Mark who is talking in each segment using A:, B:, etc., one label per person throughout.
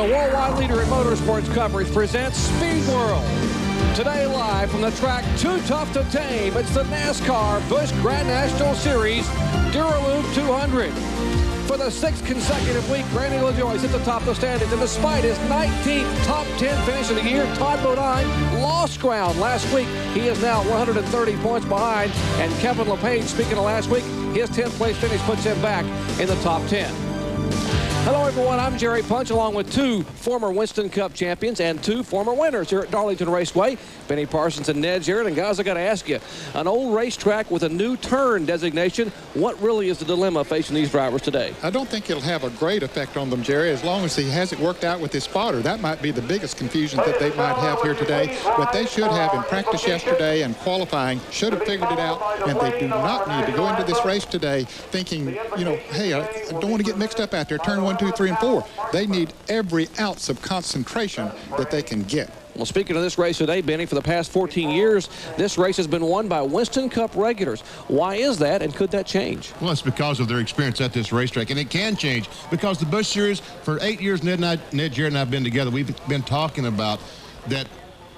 A: worldwide leader in motorsports coverage, presents Speed World. Today live from the track Too Tough to Tame, it's the NASCAR Busch Grand National Series Dura Lube 200. For the 6th consecutive week, Randy LaJoie is at the top of the standings, and despite his 19th top 10 finish of the year, Todd Bodine lost ground last week. He is now 130 points behind, and Kevin LePage, speaking of last week, his 10th place finish puts him back in the top 10. Hello, everyone. I'm Jerry Punch, along with 2 former Winston Cup champions and 2 former winners here at Darlington Raceway, Benny Parsons and Ned Jarrett. And guys, I got to ask you, an old racetrack with a new turn designation, what really is the dilemma facing these drivers today?
B: I don't think it'll have a great effect on them, Jerry, as long as he has it worked out with his spotter. That might be the biggest confusion that they might have here today. But they should have, in practice yesterday and qualifying, should have figured it out. And they do not need to go into this race today thinking, you know, hey, I don't want to get mixed up out there. Turn 1, 2, 3, and 4. They need every ounce of concentration that they can get.
A: Well, speaking of this race today, Benny, for the past 14 years, this race has been won by Winston Cup regulars. Why is that, and could that change?
C: Well, it's because of their experience at this racetrack, and it can change because the Busch Series, for 8 years, Ned Jarrett and I have been together. We've been talking about that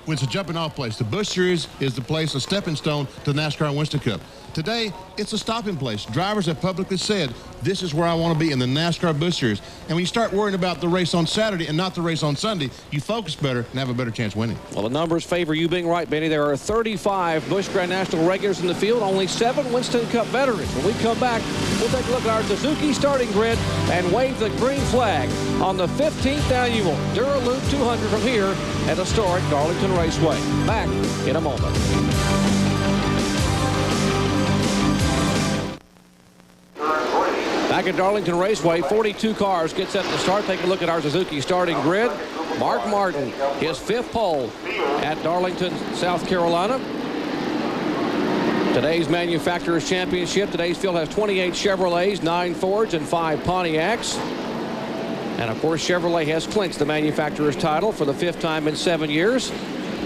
C: when it's a jumping-off place. The Busch Series is the place, a stepping stone to the NASCAR and Winston Cup. Today, it's a stopping place. Drivers have publicly said, this is where I want to be in the NASCAR Busch Series. And when you start worrying about the race on Saturday and not the race on Sunday, you focus better and have a better chance winning.
A: Well, the numbers favor you being right, Benny. There are 35 Busch Grand National regulars in the field, only 7 Winston Cup veterans. When we come back, we'll take a look at our Suzuki starting grid and wave the green flag on the 15th annual Dura Lube 200 from here at historic Darlington Raceway. Back in a moment. Back at Darlington Raceway, 42 cars get set to start. Take a look at our Suzuki starting grid. Mark Martin, his 5th pole at Darlington, South Carolina. Today's Manufacturers Championship. Today's field has 28 Chevrolets, 9 Fords, and 5 Pontiacs. And, of course, Chevrolet has clinched the Manufacturers title for the 5th time in 7 years.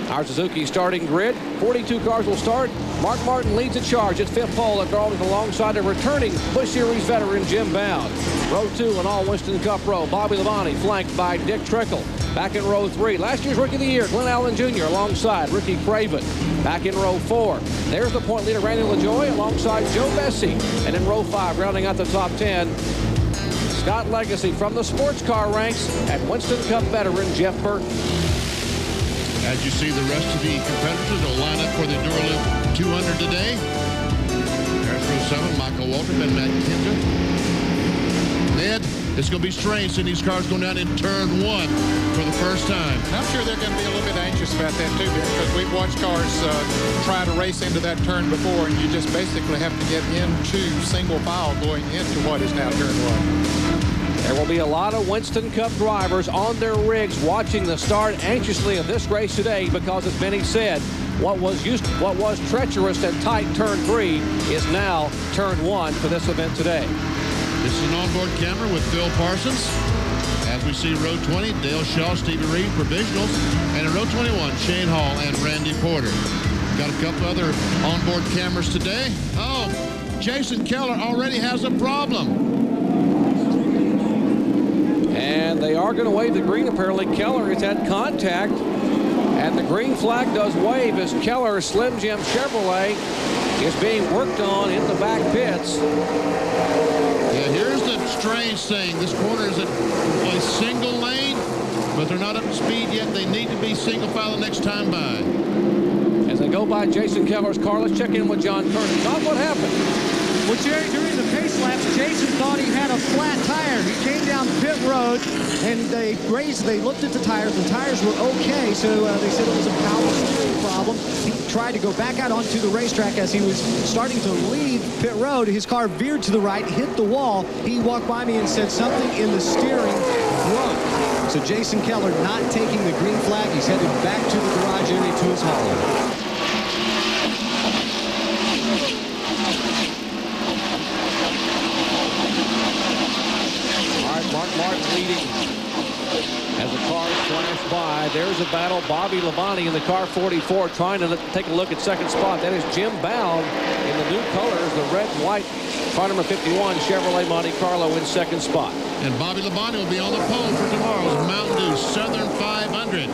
A: Our Suzuki starting grid, 42 cars will start. Mark Martin leads the charge at 5th pole at Darlington alongside a returning Busch Series veteran Jim Bound. Row 2, an all-Winston Cup row. Bobby Labonte flanked by Dick Trickle. Back in row 3, last year's Rookie of the Year, Glenn Allen Jr. alongside Ricky Craven. Back in row 4, there's the point leader Randy LaJoie alongside Joe Bessie. And in row 5, rounding out the top 10, Scott Legacy from the sports car ranks and Winston Cup veteran Jeff Burton.
C: As you see, the rest of the competitors will line up for the Dura Lube 200 today. There's row 7, Michael Walter, Ben McKenzie. Ned, it's going to be strange seeing these cars going down in turn 1 for the first time.
B: And I'm sure they're going to be a little bit anxious about that, too, because we've watched cars try to race into that turn before, and you just basically have to get into single file going into what is now turn 1.
A: There will be a lot of Winston Cup drivers on their rigs watching the start anxiously of this race today because, as Benny said, what was treacherous and tight turn 3 is now turn 1 for this event today.
C: This is an onboard camera with Phil Parsons. As we see row 20, Dale Shaw, Stevie Reed, provisionals. And in row 21, Shane Hall and Randy Porter. Got a couple other onboard cameras today. Oh, Jason Keller already has a problem.
A: And they are going to wave the green. Apparently, Keller has had contact. And the green flag does wave as Keller's Slim Jim Chevrolet is being worked on in the back pits.
C: Yeah, here's the strange thing. This corner is a single lane, but they're not up to speed yet. They need to be single file the next time by.
A: As they go by Jason Keller's car, let's check in with John Kernan. John, what happened?
D: Well, Jerry, during the pace laps, Jason thought he had a flat tire. He came down pit road, and they looked at the tires. The tires were okay, so they said it was a power steering problem. He tried to go back out onto the racetrack as he was starting to leave pit road. His car veered to the right, hit the wall. He walked by me and said something in the steering broke. So Jason Keller not taking the green flag. He's headed back to the garage area to his hauler.
A: Mark Martin leading as the cars flash by. There's a battle. Bobby Labonte in the car 44 trying to take a look at second spot. That is Jim Bound in the new colors, the red and white Car number 51, Chevrolet Monte Carlo in second spot.
C: And Bobby Labonte will be on the pole for tomorrow's Mountain Dew Southern 500,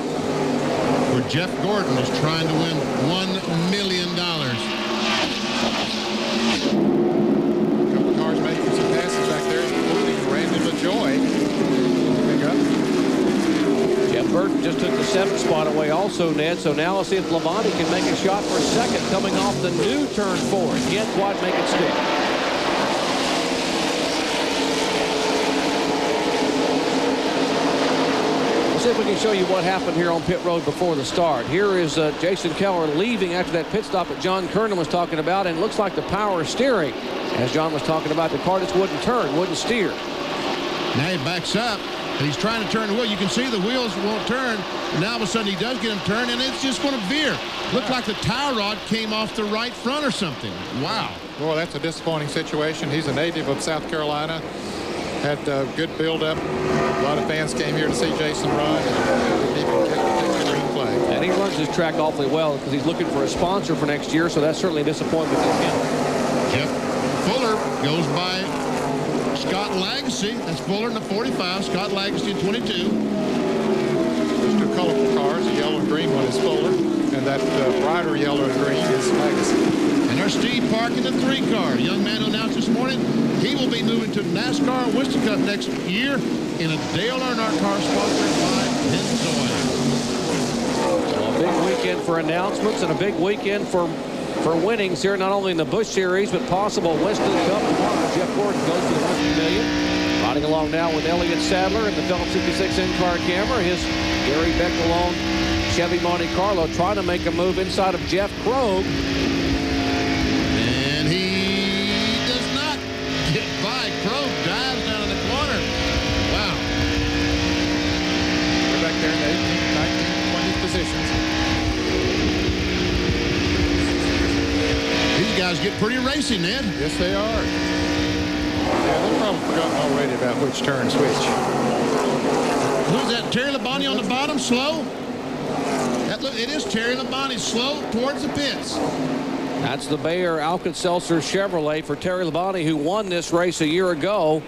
C: where Jeff Gordon is trying to win $1 million.
B: A couple of cars making some passes back there, including Randy LaJoy. Pick up.
A: Jeff Burton just took the 7th spot away also, Ned. So now let's see if Labonte can make a shot for second coming off the new turn 4. Can't quite make it stick. See if we can show you what happened here on pit road before the start. Here is Jason Keller leaving after that pit stop that John Kernan was talking about, and it looks like the power steering, as John was talking about, the car just wouldn't turn, wouldn't steer.
C: Now he backs up, and he's trying to turn the wheel. You can see the wheels won't turn, and now all of a sudden he does get them turned, and it's just going to veer. Looked like the tie rod came off the right front or something. Wow.
B: Well, that's a disappointing situation. He's a native of South Carolina. Had a good build-up. A lot of fans came here to see Jason run, and even take the green flag.
A: And he runs his track awfully well because he's looking for a sponsor for next year, so that's certainly a disappointment to him.
C: Jeff Fuller goes by Scott Lagacy. That's Fuller in the 45. Scott Lagacy in 22.
B: There's two colorful cars. The yellow and green one is Fuller, and that brighter yellow and green is Legacy.
C: And there's Steve Park in the 3 car. A young man who announced this morning he will be moving to NASCAR Winston Cup next year in a Dale Earnhardt car sponsored by Pennzoil.
A: So a big weekend for announcements and a big weekend for winnings here, not only in the Busch Series, but possible Winston Cup tomorrow. Jeff Gordon goes for the $1 million. Riding along now with Elliott Sadler and the Phillips 56 in-car camera. His Gary Beck-Alone Chevy Monte Carlo trying to make a move inside of Jeff Krogh.
C: And he does not get by. Krogh dives down in the corner. Wow.
B: We're back there in the 18th, 19th, 20th positions.
C: These guys get pretty racy, Ned.
B: Yes, they are. Yeah, they've probably forgotten already about which turn switch.
C: Who's that? Terry Labonte on the bottom, slow? It is Terry Labonte, slow towards the pits.
A: That's the Bayer Alka-Seltzer Chevrolet for Terry Labonte, who won this race a year ago.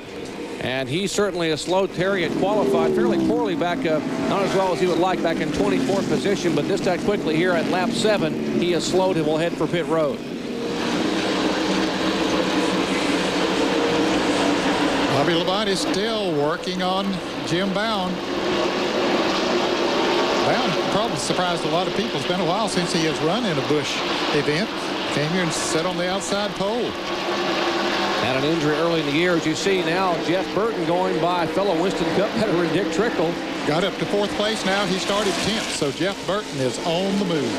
A: And he certainly has slowed. Terry had qualified fairly poorly back, not as well as he would like, back in 24th position. But this time quickly here at lap 7, he has slowed and will head for pit road.
B: Bobby Labonte is still working on Jim Bound. Bound probably surprised a lot of people. It's been a while since he has run in a Busch event. Came here and sat on the outside pole.
A: Had an injury early in the year. As you see now, Jeff Burton going by fellow Winston Cup veteran Dick Trickle.
B: Got up to 4th place now. He started 10th, so Jeff Burton is on the move.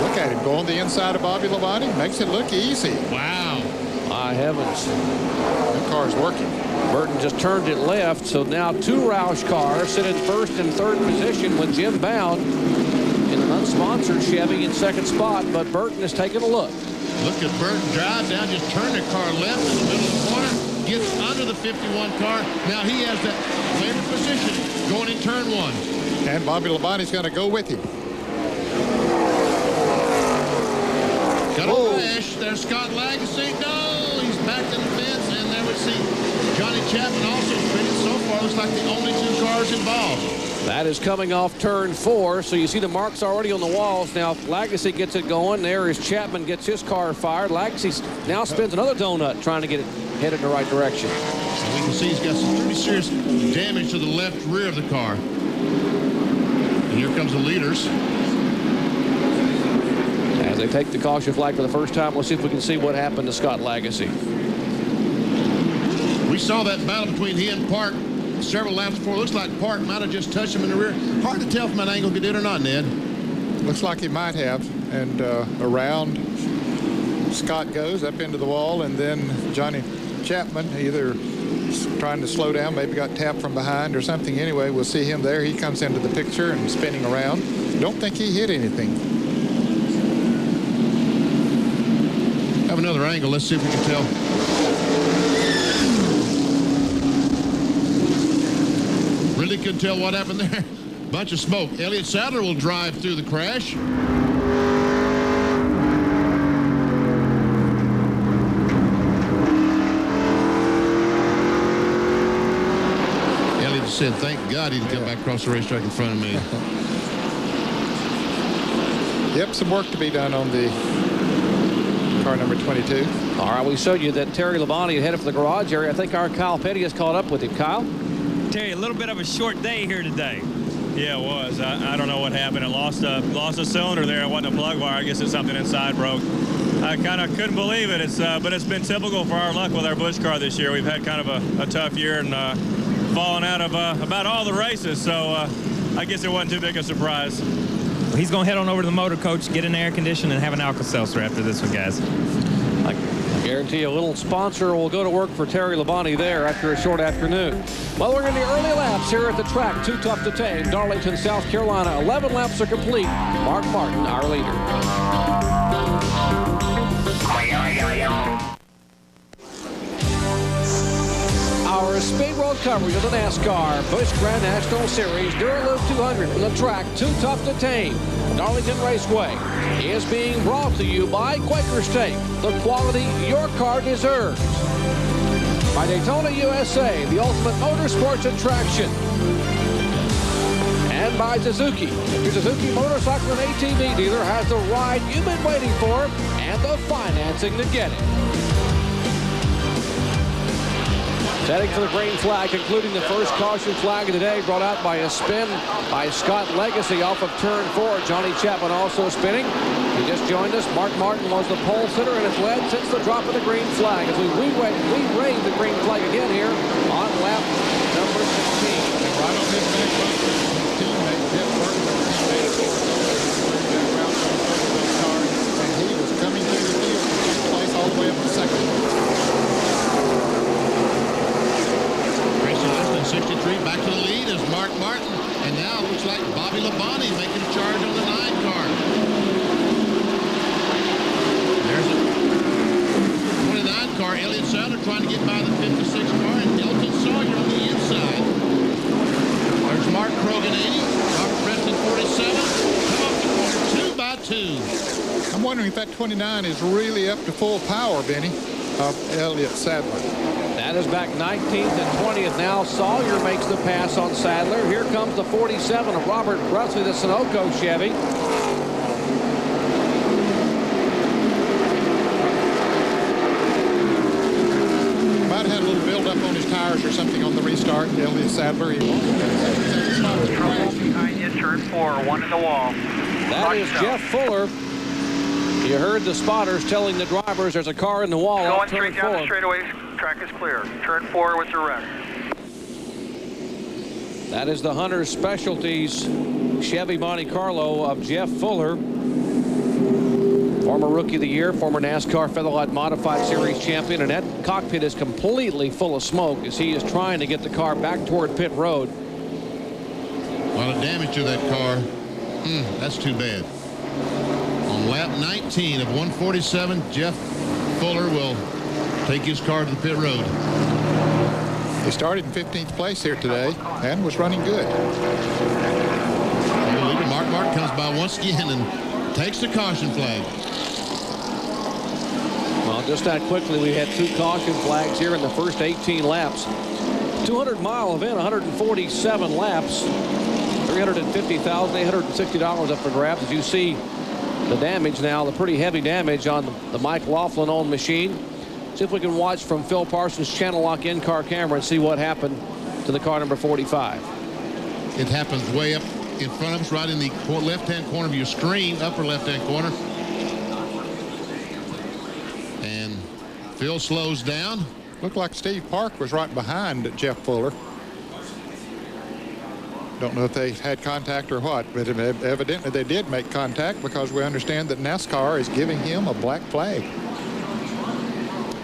B: Look at him go on the inside of Bobby Labonte. Makes it look easy.
C: Wow.
A: My heavens.
B: That car's working.
A: Burton just turned it left, so now 2 Roush cars sit in 1st and 3rd position with Jim Bound in an unsponsored Chevy in 2nd spot, but Burton is taking a look.
C: Look at Burton drive down, just turn the car left in the middle of the corner, gets under the 51 car. Now he has that favorite position going in turn 1.
B: And Bobby Labonte's going to go with him.
C: Got a crash. There's Scott Lagacy. No, he's backed in the fence, and there we see Johnny Chapman also pitted. So far, looks like the only 2 cars involved.
A: That is coming off turn 4, so you see the marks already on the walls. Now, Lagacy gets it going. There is Chapman gets his car fired. Lagacy now spins another donut trying to get it headed in the right direction.
C: So we can see he's got some pretty serious damage to the left rear of the car. And here comes the leaders.
A: As they take the caution flag for the first time, let's see if we can see what happened to Scott Lagacy.
C: We saw that battle between he and Park several laps before. Looks like Park might have just touched him in the rear. Hard to tell from that angle if he did or not, Ned.
B: Looks like he might have. And around Scott goes up into the wall, and then Johnny Chapman either trying to slow down, maybe got tapped from behind or something. Anyway, we'll see him there. He comes into the picture and spinning around. Don't think he hit anything.
C: Have another angle. Let's see if we can tell. Really couldn't tell what happened there. Bunch of smoke. Elliott Sadler will drive through the crash. said, thank God he didn't come back across the racetrack in front of me.
B: Yep, some work to be done on the car number 22.
A: All right, we showed you that Terry Labonte headed for the garage area. I think our Kyle Petty has caught up with him. Kyle?
E: Terry, a little bit of a short day here today. Yeah, it was. I don't know what happened. It lost a cylinder there. It wasn't a plug wire. I guess it's something inside broke. I kind of couldn't believe it. But it's been typical for our luck with our Busch car this year. We've had kind of a tough year and fallen out of about all the races. So I guess it wasn't too big a surprise.
F: He's going to head on over to the motor coach, get an air conditioner, and have an Alka-Seltzer after this one, guys.
A: I guarantee a little sponsor will go to work for Terry Labonte there after a short afternoon. Well, we're in the early laps here at the track. Too Tough to Tame, Darlington, South Carolina. 11 laps are complete. Mark Martin, our leader. Our Speed World coverage of the NASCAR Busch Grand National Series Dura Lube 200 from the track Too Tough to Tame, Darlington Raceway, is being brought to you by Quaker Steak, the quality your car deserves. By Daytona USA, the ultimate motorsports attraction. And by Suzuki. Your Suzuki motorcycle and ATV dealer has the ride you've been waiting for and the financing to get it. Setting for the green flag, including the first caution flag of the day, brought out by a spin by Scott Legacy off of turn 4. Johnny Chapman also spinning. He just joined us. Mark Martin was the pole sitter and has led since the drop of the green flag as we raise the green flag again here on lap number 16.
B: And right on his back bumper, his teammate Jeff Burton made a that route those cars, and he was coming through the field from first place all the way up to second.
C: 63 back to the lead is Mark Martin, and now it looks like Bobby Labonte making a charge on the 9 car. There's a 29 car, Elliott Sadler trying to get by the 56 car, and Elton Sawyer on the inside. There's Mark Krogan 80, Robert Preston 47, come up the corner 2 by 2.
B: I'm wondering if that 29 is really up to full power, Benny, of Elliott Sadler.
A: That is back 19th and 20th now. Sawyer makes the pass on Sadler. Here comes the 47 of Robert Presley, the Sunoco Chevy.
B: Might have had a little build-up on his tires or something on the restart. Elliott Sadler, he
G: behind you, turn 4, one in the wall.
A: That is Jeff Fuller. You heard the spotters telling the drivers there's a car in the wall.
G: Going straight down the straightaway, track is clear. Turn 4 with direct.
A: That is the Hunter Specialties Chevy Monte Carlo of Jeff Fuller. Former Rookie of the Year, former NASCAR Featherlight Modified Series champion, and that cockpit is completely full of smoke as he is trying to get the car back toward pit road.
C: A lot of damage to that car. That's too bad. On lap 19 of 147, Jeff Fuller will take his car to the pit road.
B: He started in 15th place here today and was running good.
C: The leader, Mark Martin, comes by once again and takes the caution flag.
A: Well, just that quickly, we had 2 caution flags here in the first 18 laps. 200-mile event, 147 laps, $350,860 up for grabs. As you see the damage now, the pretty heavy damage on the Mike Laughlin-owned machine. See if we can watch from Phil Parsons' channel lock in-car camera and see what happened to the car number 45.
C: It happens way up in front of us, right in the left-hand corner of your screen, upper left-hand corner. And Phil slows down.
B: Looked like Steve Park was right behind Jeff Fuller. Don't know if they had contact or what, but evidently they did make contact because we understand that NASCAR is giving him a black flag.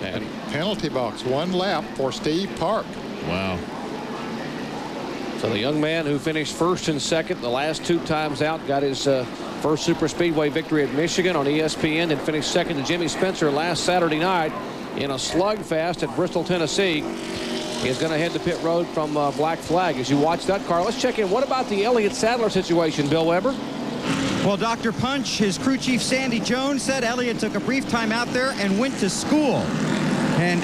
B: And penalty box, 1 lap for Steve Park.
C: Wow.
A: So the young man who finished first and second the last 2 times out got his first super speedway victory at Michigan on ESPN and finished second to Jimmy Spencer last Saturday night in a slugfest at Bristol, Tennessee. He's going to head to pit road from black flag. As you watch that car, let's check in. What about the Elliott Sadler situation, Bill Weber?
H: Well, Dr. Punch, his crew chief Sandy Jones said Elliott took a brief time out there and went to school. And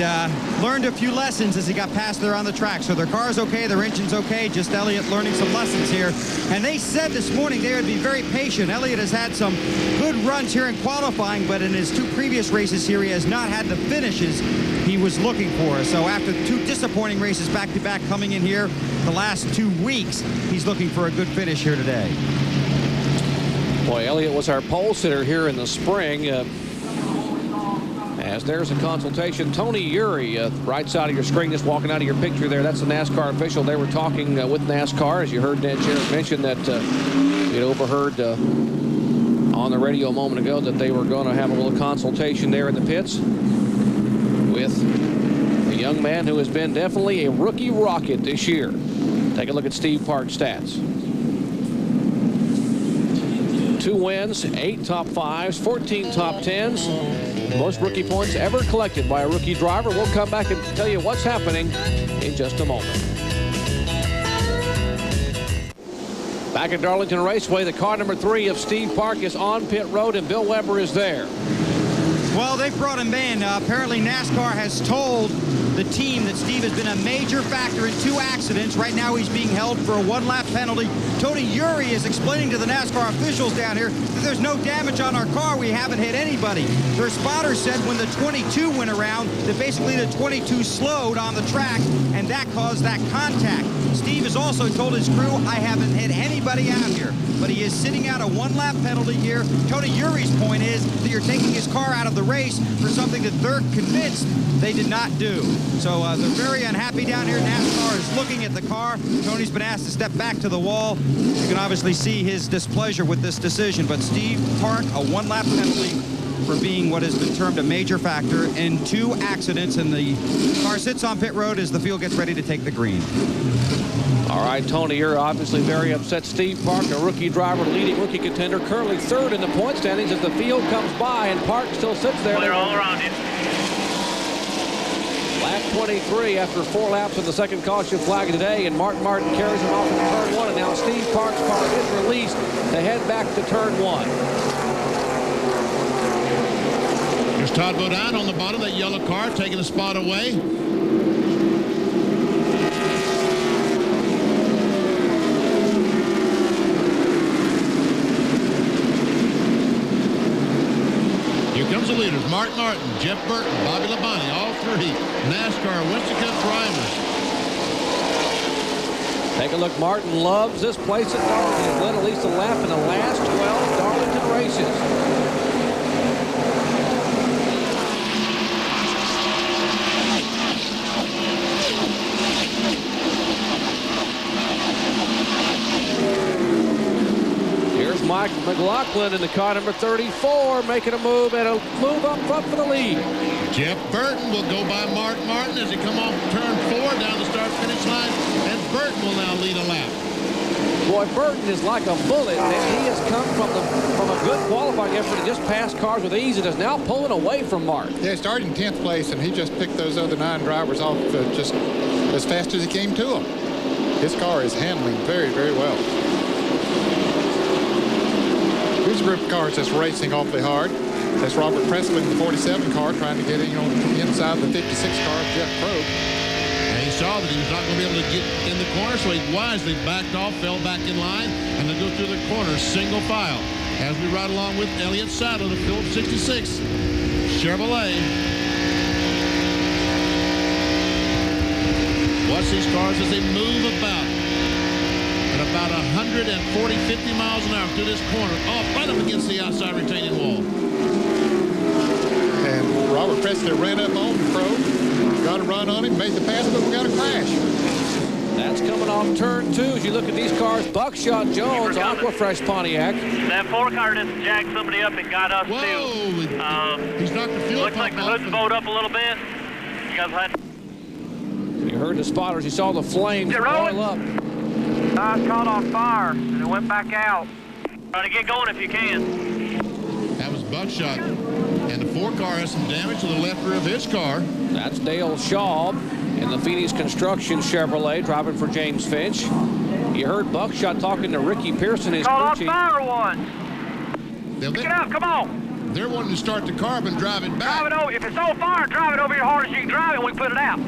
H: learned a few lessons as he got past there on the track. So their car's okay, their engine's okay, just Elliott learning some lessons here. And they said this morning they would be very patient. Elliott has had some good runs here in qualifying, but in his 2 previous races here, he has not had the finishes he was looking for. So after 2 disappointing races back-to-back coming in here the last 2 weeks, he's looking for a good finish here today.
A: Boy, Elliott was our pole sitter here in the spring. As there's a consultation, Tony Uri, right side of your screen, just walking out of your picture there. That's the NASCAR official. They were talking with NASCAR, as you heard Ned Jarrett mention that you'd overheard on the radio a moment ago that they were going to have a little consultation there in the pits with a young man who has been definitely a rookie rocket this year. Take a look at Steve Park's stats. 2 wins, 8 top 5s, 14 top 10s. Most rookie points ever collected by a rookie driver. We'll come back and tell you what's happening in just a moment. Back at Darlington Raceway, the car number 3 of Steve Park is on pit road, and Bill Weber is there.
H: Well, they brought him in. Apparently, NASCAR has told the team that Steve has been a major factor in 2 accidents. Right now, he's being held for a 1-lap penalty. Tony Uri is explaining to the NASCAR officials down here that there's no damage on our car. We haven't hit anybody. Their spotter said when the 22 went around that basically the 22 slowed on the track, and that caused that contact. Steve has also told his crew, I haven't hit anybody out here. But he is sitting out a 1-lap penalty here. Tony Uri's point is that you're taking his car out of the race for something that they're convinced they did not do. So they're very unhappy down here. NASCAR is looking at the car. Tony's been asked to step back to the wall. You can obviously see his displeasure with this decision. But Steve Park, a 1-lap penalty for being what has been termed a major factor in 2 accidents. And the car sits on pit road as the field gets ready to take the green.
A: All right, Tony, you're obviously very upset. Steve Park, a rookie driver, leading rookie contender, currently 3rd in the point standings as the field comes by, and Park still sits there.
G: They're all around him.
A: Lap 23 after 4 laps of the second caution flag today, and Martin carries him off into turn 1, and now Steve Park's car is released to head back to turn 1.
C: There's Todd Bodine on the bottom, that yellow car, taking a spot away. Here comes the leaders, Mark Martin, Jeff Burton, Bobby Labonte, all 3 NASCAR Winston Cup drivers.
A: Take a look. Martin loves this place at Darlington. He's led at least a lap in the last 12 Darlington races. Mike McLaughlin in the car number 34, making a move and a move up front for the lead.
C: Jeff Burton will go by Mark Martin as he come off turn 4 down the start-finish line, and Burton will now lead a lap.
A: Boy, Burton is like a bullet, and he has come from a good qualifying effort and just passed cars with ease and is now pulling away from Mark.
B: Yeah, he started in 10th place, and he just picked those other 9 drivers off just as fast as he came to them. His car is handling very, very well. Here's a group of cars that's racing awfully hard. That's Robert Presley in the 47 car trying to get in on the inside of the 56 car of Jeff Probst.
C: And he saw that he was not going to be able to get in the corner, so he wisely backed off, fell back in line, and they'll go through the corner single file. As we ride along with Elliott Saddle, the Phillips 66 Chevrolet. Watch these cars as they move about. At about 140, 50 miles an hour through this corner, off right up against the outside retaining wall.
B: And Robert Presley ran up on Probst, got a run on him, made the pass, but we got a crash.
A: That's coming off turn 2 as you look at these cars. Buckshot Jones, Aquafresh Pontiac.
G: That 4 car just jacked somebody up and got us
C: Whoa,
G: too.
C: He's knocked the fuel
G: Looks like the hood's bowed up a little bit. You guys had.
A: You heard the spotters. You saw the flames boil up.
G: It's caught on fire and it went back out. Try to get going if you can.
C: That was Buckshot. And the 4 car has some damage to the left rear of his car.
A: That's Dale Schaub in the Phoenix Construction Chevrolet driving for James Finch. You heard Buckshot talking to Ricky Pearson, his crew chief.
G: Caught on fire one. Pick it up, come on.
C: They're wanting to start the carb and drive it back.
G: Drive it over. If it's on fire, drive it over here hard as you can drive it and we can put it out.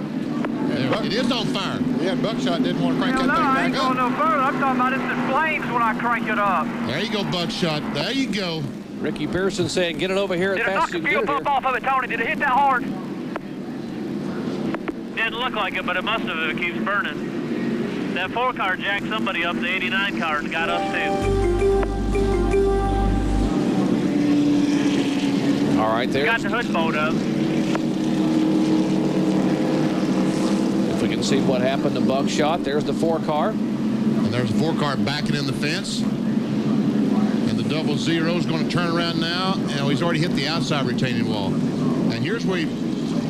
C: It is on fire.
B: Yeah, Buckshot didn't want to crank
G: Hell
B: that
G: no, I
B: thing
G: ain't
B: back
G: going
B: up.
G: no further. I'm talking about it's the flames when I crank it up.
C: There you go, Buckshot. There you go.
A: Ricky Pearson saying, get it over here
G: Did
A: as
G: it
A: fast
G: knock
A: as
G: the
A: you can
G: fuel
A: get it
G: pump off of it, Tony? Did it hit that hard? Didn't look like it, but it must have if it keeps burning. That 4-car jacked somebody up. The 89 car got us too.
A: All right, there.
G: Got the hood bolt up.
A: If we can see what happened to Buckshot, there's the 4-car.
C: And there's a 4-car backing in the fence. And the 00 is going to turn around now. And he's already hit the outside retaining wall. And here's where he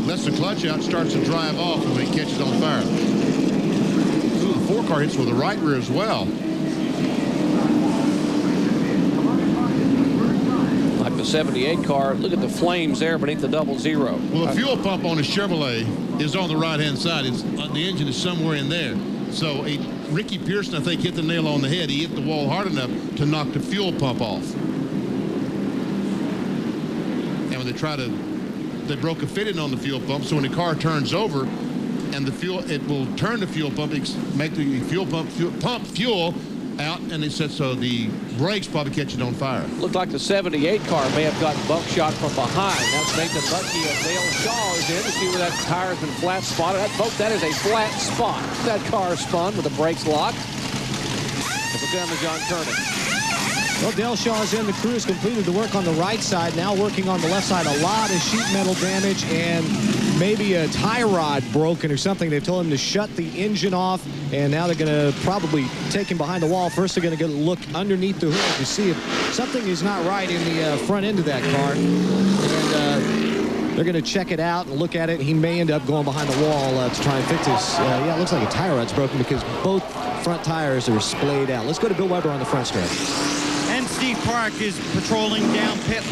C: lets the clutch out, starts to drive off when he catches on fire. Ooh, the 4-car hits with the right rear as well.
A: Like the 78 car, look at the flames there beneath the 00.
C: Well, the fuel pump on the Chevrolet is on the right-hand side. It's the engine is somewhere in there. So Ricky Pearson, I think, hit the nail on the head. He hit the wall hard enough to knock the fuel pump off. And when they broke a fitting on the fuel pump, so when the car turns over and the fuel, it will turn the fuel pump, make the fuel pump pump fuel out, and it said so the brakes probably catch it on fire.
A: Looked like the 78 car may have gotten Buckshot from behind. That's Nathan Bucky and Dale Shaw is in to see where that tire's been flat spotted. Folks, that is a flat spot. That car spun with the brakes locked. Let's look down to John Kernan.
D: Well, Dale Shaw's in. The crew has completed the work on the right side. Now working on the left side. A lot of sheet metal damage and maybe a tie rod broken or something. They've told him to shut the engine off, and now they're going to probably take him behind the wall. First, they're going to look underneath the hood to see if something is not right in the front end of that car. And they're going to check it out and look at it. He may end up going behind the wall to try and fix this. Yeah, it looks like a tie rod's broken because both front tires are splayed out. Let's go to Bill Weber on the front stretch.
H: And Steve Park is patrolling down pit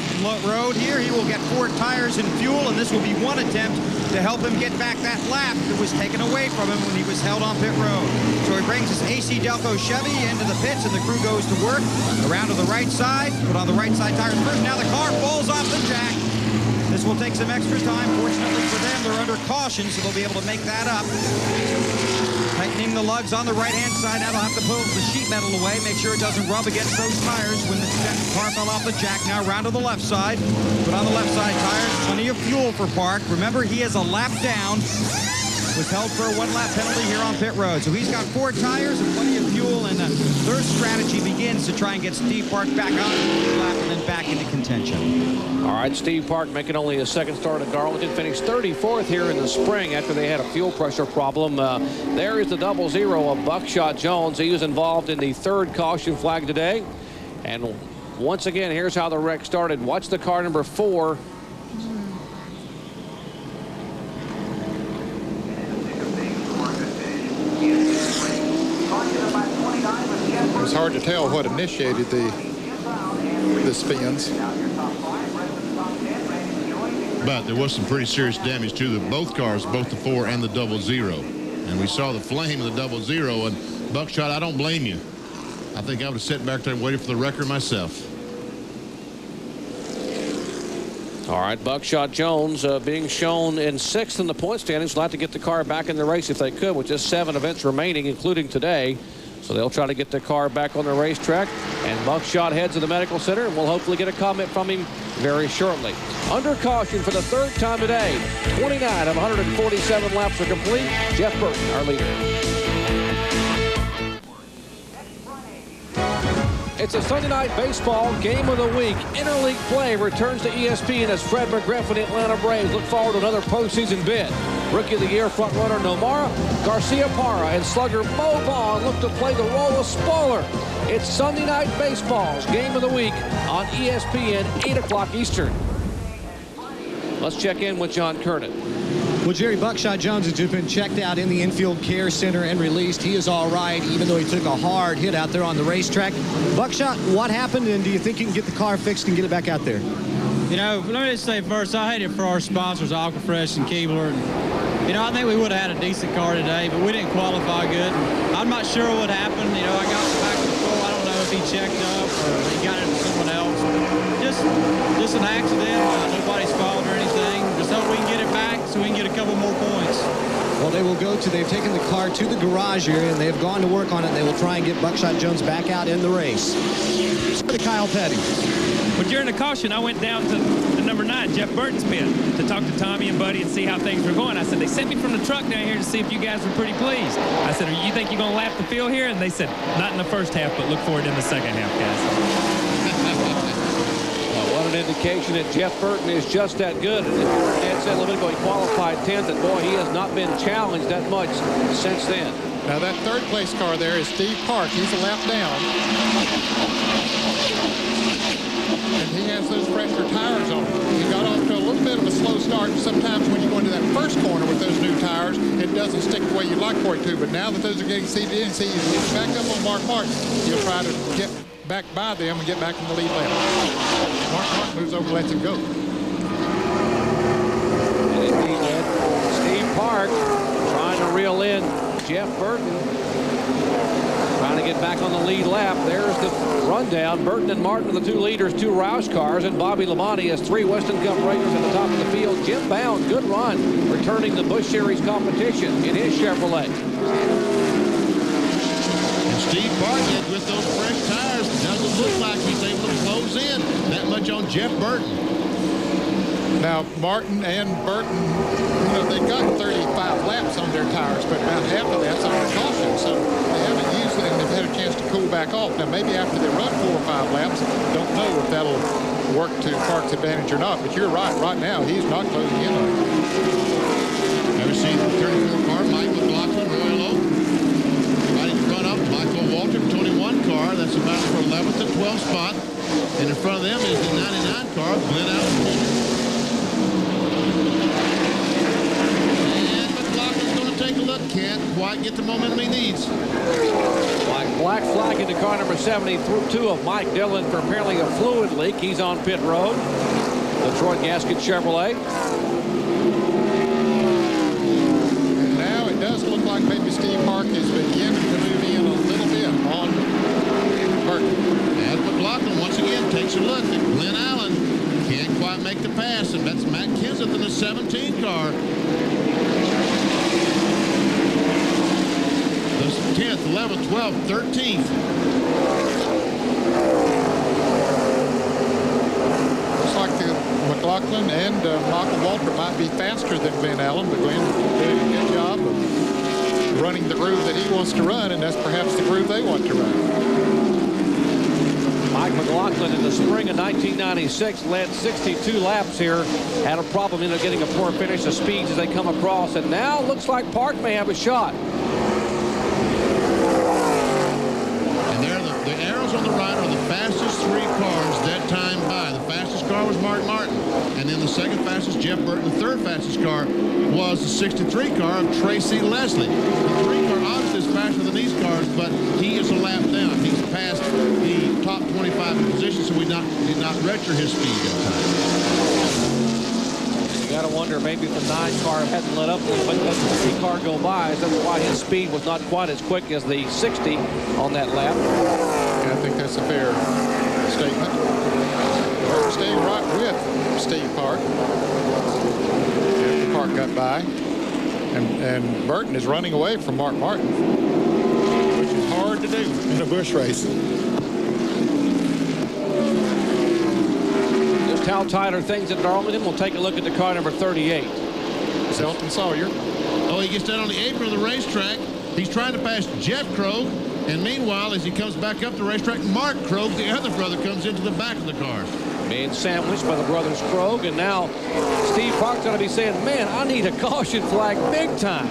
H: road here. He will get 4 tires and fuel, and this will be one attempt to help him get back that lap that was taken away from him when he was held on pit road. So he brings his AC Delco Chevy into the pits, and the crew goes to work around to the right side, put on the right side tires first. Now the car falls off the jack. This will take some extra time. Fortunately for them, they're under caution, so they'll be able to make that up. Tightening the lugs on the right-hand side. Now they'll have to pull the sheet metal away, make sure it doesn't rub against those tires when the car fell off the jack. Now round to the left side. Put on the left side tires. Plenty of fuel for Park. Remember, he is a lap down. Was held for a 1-lap penalty here on pit road. So he's got 4 tires and plenty of fuel, and their strategy begins to try and get Steve Park back on the lap and then back into contention.
A: All right, Steve Park making only his second start at Darlington, finished 34th here in the spring after they had a fuel pressure problem. There is the 00 of Buckshot Jones. He was involved in the 3rd caution flag today. And once again, here's how the wreck started. Watch the car number 4.
B: It's hard to tell what initiated the spins.
C: But there was some pretty serious damage to both cars, both the 4 and the 00. And we saw the flame of the 00. And Buckshot, I don't blame you. I think I would have sat back there and waited for the wrecker myself.
A: All right, Buckshot Jones being shown in 6th in the point standings. Like to get the car back in the race if they could, with just 7 events remaining, including today. So they'll try to get the car back on the racetrack. And Buckshot heads to the medical center, and we'll hopefully get a comment from him very shortly. Under caution for the 3rd time today. 29 of 147 laps are complete. Jeff Burton, our leader. It's a Sunday night baseball game of the week. Interleague play returns to ESPN as Fred McGriff and the Atlanta Braves look forward to another postseason bid. Rookie of the Year frontrunner Nomara, Garcia Parra, and slugger Mo Vaughn look to play the role of spoiler. It's Sunday night baseball's game of the week on ESPN, 8 o'clock Eastern. Let's check in with John Kernan.
D: Well, Jerry, Buckshot Jones has just been checked out in the infield care center and released. He is all right, even though he took a hard hit out there on the racetrack. Buckshot, what happened, and do you think you can get the car fixed and get it back out there?
I: You know, let me just say first, I hate it for our sponsors, Aquafresh and Keebler. And, you know, I think we would have had a decent car today, but we didn't qualify good. And I'm not sure what happened. You know, I got back to the floor. I don't know if he checked up or he got it from someone else. just an accident. Nobody's fault or anything. Just hope we can get it back so we can get a couple more points.
D: Well, they've taken the car to the garage area, and they've gone to work on it. They will try and get Buckshot Jones back out in the race. To Kyle Petty.
F: But during the caution, I went down to the number 9, Jeff Burton's pit, to talk to Tommy and Buddy and see how things were going. I said, they sent me from the truck down here to see if you guys were pretty pleased. I said, you think you're going to lap the field here? And they said, not in the first half, but look for it in the second half, guys.
A: What an indication that Jeff Burton is just that good. And Ed said a little bit ago he qualified 10th, and boy, he has not been challenged that much since then.
B: Now that third place car there is Steve Park. He's a lap down. And he has those fresher tires on. He got off to a little bit of a slow start. Sometimes when you go into that first corner with those new tires, it doesn't stick the way you'd like for it to. But now that those are getting seated in, see, he's getting back up on Mark Martin. He'll try to get back by them and get back in the lead lap. Mark Martin moves over and lets him go.
A: And indeed, Steve Park trying to reel in Jeff Burton. Trying to get back on the lead lap. There's the rundown. Burton and Martin are the 2 leaders, 2 Roush cars, and Bobby Labonte has 3 Weston Cup racers at the top of the field. Jim Bound, good run, returning the Busch Series competition in his Chevrolet.
C: And Steve Park, with those fresh tires, doesn't look like he's able to close in that much on Jeff Burton.
B: Now, Martin and Burton, you know, they got 35 laps on their tires, but about half of that's on the caution, so they haven't used it, and they've had a chance to cool back off. Now, maybe after they run 4 or 5 laps, don't know if that'll work to Park's advantage or not, but you're right. Right now, he's not closing in on it.
C: Ever seen the 34 car, Mike McLaughlin, Roy Lowe? Right in front of Michael Walter, 21 car. That's about for 11th and 12th spot. And in front of them is the 99 car, Glenn Allen. Take a look, can't quite get the momentum he needs.
A: Black flag into car number 72 of Mike Dillon for apparently a fluid leak. He's on pit road. Detroit Gasket Chevrolet.
B: And now it does look like maybe Steve Park is beginning to move in a little bit on Burton.
C: As McLaughlin once again takes a look at Glenn Allen. Can't quite make the pass, and that's Matt Kenseth in the 17 car. 10th, 11th, 12th, 13th.
B: Looks like McLaughlin and Michael Walter might be faster than Glenn Allen, but Glenn did a good job of running the groove that he wants to run, and that's perhaps the groove they want to run.
A: Mike McLaughlin in the spring of 1996 led 62 laps here. Had a problem in getting a poor finish. The speeds as they come across, and now looks like Park may have a shot.
C: The arrows on the right are the fastest 3 cars that time by. The fastest car was Mark Martin. And then the second fastest, Jeff Burton. The third fastest car was the 63 car of Tracy Leslie. The 3 car obviously is faster than these cars, but he is a lap down. He's past the top 25 in position, so we did not register his speed that time.
A: You got to wonder maybe if the 9 car hadn't let up a little bit, let the 3 car go by. That's why his speed was not quite as quick as the 60 on that lap.
B: I think that's a fair statement. Burton staying right with Steve Park. After Park got by. And Burton is running away from Mark Martin, which is hard to do in a Busch race.
A: Just how tight are things at Darlington? We'll take a look at the car number 38.
B: Selton Sawyer.
C: Oh, he gets down on the apron of the racetrack. He's trying to pass Jeff Krogh. And meanwhile, as he comes back up the racetrack, Mark Krogh, the other brother, comes into the back of the car.
A: Being sandwiched by the brothers Krogh, and now Steve Park's going to be saying, man, I need a caution flag big time.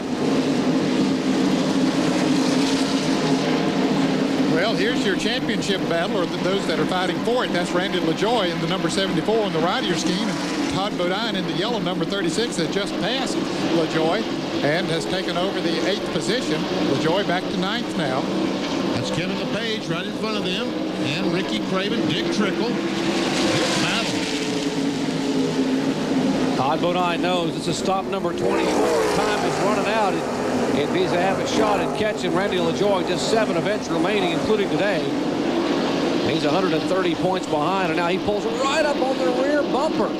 B: Well, here's your championship battle, or those that are fighting for it. That's Randy LaJoie in the number 74 on the Ryder scheme. Todd Bodine in the yellow number 36 has just passed LaJoie and has taken over the 8th position. LaJoie back to 9th now.
C: That's Kevin LePage right in front of them. And Ricky Craven, Dick Trickle. Good battle.
A: Todd Bodine knows this is stop number 24. Time is running out. It needs to have a shot at catching Randy LaJoie. Just 7 events remaining, including today. He's 130 points behind, and now he pulls right up on the rear bumper.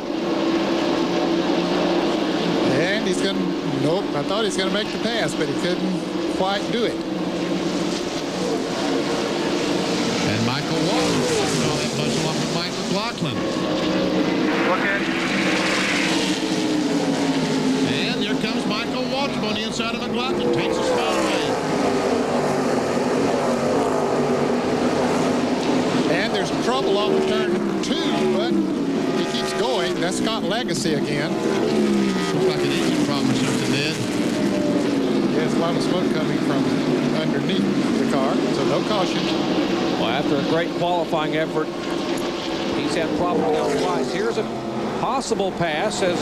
B: And he's going to, nope, I thought he was going to make the pass, but he couldn't quite do it.
C: And Michael Walton walking all that much along with Mike McLaughlin. And there comes Michael Walton on the inside of McLaughlin. Takes the spot away.
B: And there's trouble on turn 2, but he keeps going. That's Scott Legacy again.
C: Looks like an engine problem or something, Ned.
B: There's a lot of smoke coming from underneath the car, so no caution.
A: Well, after a great qualifying effort, he's had problems now twice. Here's a possible pass as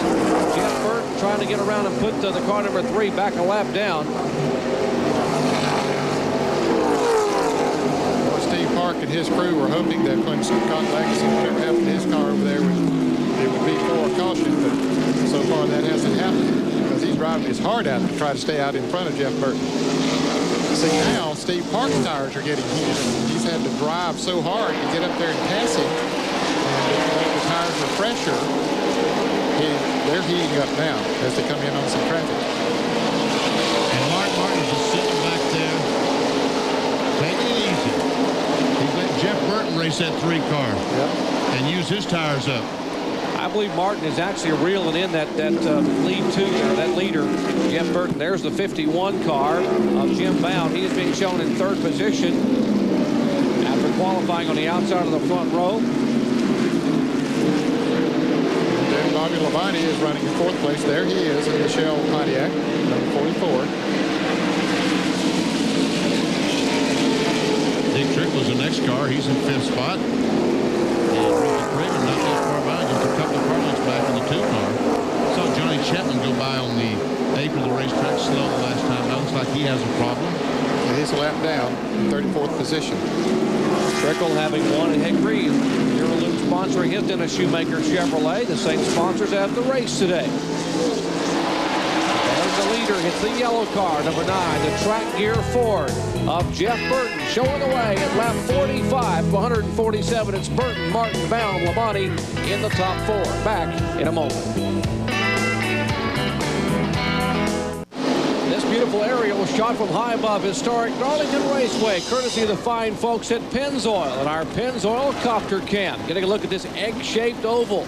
A: Jeff Burton trying to get around and put the car number 3 back a lap down.
B: Well, Steve Park and his crew were hoping that when Scott Legacy, whatever happened to his car over there, it would be for a caution, but so far that hasn't happened because he's driving his heart out to try to stay out in front of Jeff Burton. See, now Steve Park's tires are getting heated. He's had to drive so hard to get up there and pass him. And the tires are fresher. They're heating up now as they come in on some traffic.
C: And Mark Martin's just sitting back there, taking it easy. He's let Jeff Burton race that 3 car and use his tires up.
A: I believe Martin is actually reeling in that lead 2 there, that leader, Jeff Burton. There's the 51 car of Jim Bound. He is being shown in 3rd position after qualifying on the outside of the front row.
B: And then Bobby Labonte is running in 4th place. There he is in the Shell Pontiac, number 44.
C: Dick Trickle's the next car. He's in 5th spot. And Ricky Craven not that far by, just a couple of car lengths back in the 2 car. Saw Johnny Chapman go by on the apron of the racetrack slow the last time. That looks like he has a problem.
B: And he's a lap down in 34th position.
A: Trickle having won at Hickory. Dura Lube sponsoring his Dennis Shoemaker Chevrolet. The same sponsors at the race today. There's the leader. Hits the yellow car, number 9, the track gear Ford of Jeff Burton, showing the way at lap 45 to 147. It's Burton, Martin, Bound, Labonte in the top 4. Back in a moment. This beautiful aerial was shot from high above historic Darlington Raceway, courtesy of the fine folks at Pennzoil and our Pennzoil copter cam. Getting a look at this egg-shaped oval.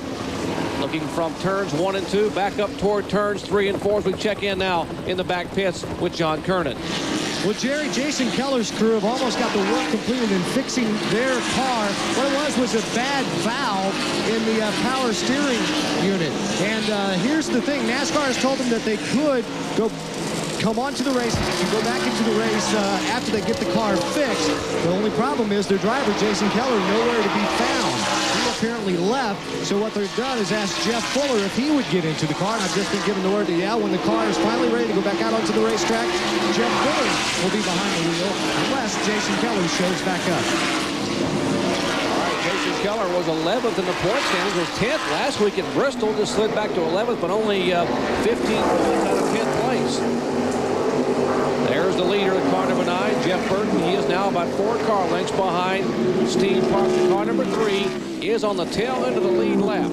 A: Looking from turns 1 and 2 back up toward turns 3 and 4 as we check in now in the back pits with John Kernan.
D: Well, Jerry, Jason Keller's crew have almost got the work completed in fixing their car. What it was a bad valve in the power steering unit. And here's the thing. NASCAR has told them that they could come onto the race and go back into the race after they get the car fixed. The only problem is their driver, Jason Keller, nowhere to be found. He apparently left, so what they've done is asked Jeff Fuller if he would get into the car, and I've just been given the word that, yeah, when the car is finally ready to go back out onto the racetrack, Jeff Fuller will be behind the wheel unless Jason Keller shows back up.
A: All right, Jason Keller was 11th in the point standings, was 10th last week at Bristol, just slid back to 11th, but only 15 points out of 10th place. There's the leader at car number 9, Jeff Burton. He is now about 4 car lengths behind Steve Park. Car number 3 is on the tail end of the lead lap.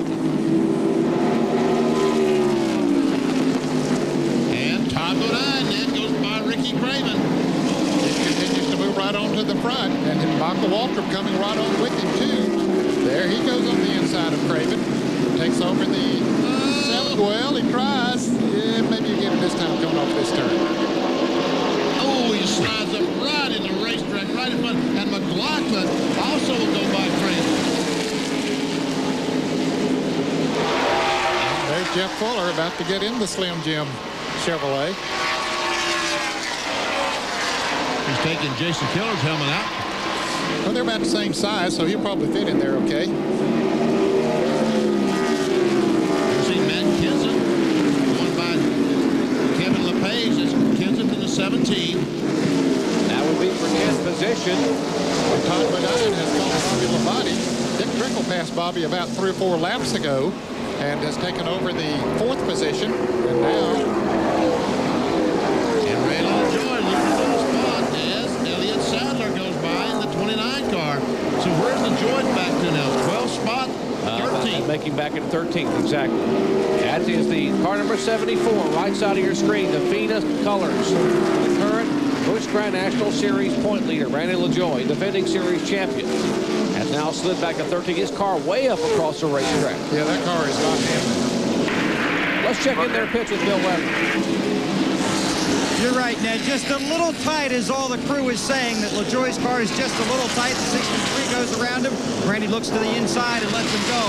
C: And Todd Bodine then goes by Ricky Craven.
B: He continues to move right on to the front, and then Michael Waltrip coming right on with him, too. There he goes on the inside of Craven. Takes over the 7th. Well, he tries. Yeah, maybe you get him this time coming off this turn.
C: Oh, he slides up right in the racetrack, right in front. And McLaughlin also will go by Craven.
B: There's Jeff Fuller about to get in the Slim Jim Chevrolet.
C: He's taking Jason Keller's helmet out.
B: Well, they're about the same size, so he'll probably fit in there okay.
C: You see Matt Kenseth going by Kevin LePage. That's Kenseth in the 17.
A: That would be for 10th position.
B: Todd Bodine has called Bobby Labonte. Dick Trickle passed Bobby about 3 or 4 laps ago and has taken over the 4th position. And now...
C: And Ray LaJoy looking for the spot as Elliott Sadler goes by in the 29 car. So where's the
A: looking back at 13th, exactly. That is the car number 74, right side of your screen, the Venus colors. The current Busch Grand National Series point leader, Randy LaJoie, defending series champion, has now slid back to 13th. His car way up across the racetrack.
B: Yeah, that car is not him.
A: Let's check in their pitch with Bill Weber.
H: You're right, Ned. Just a little tight is all the crew is saying, that LaJoie's car is just a little tight. The 63 goes around him. Randy looks to the inside and lets him go.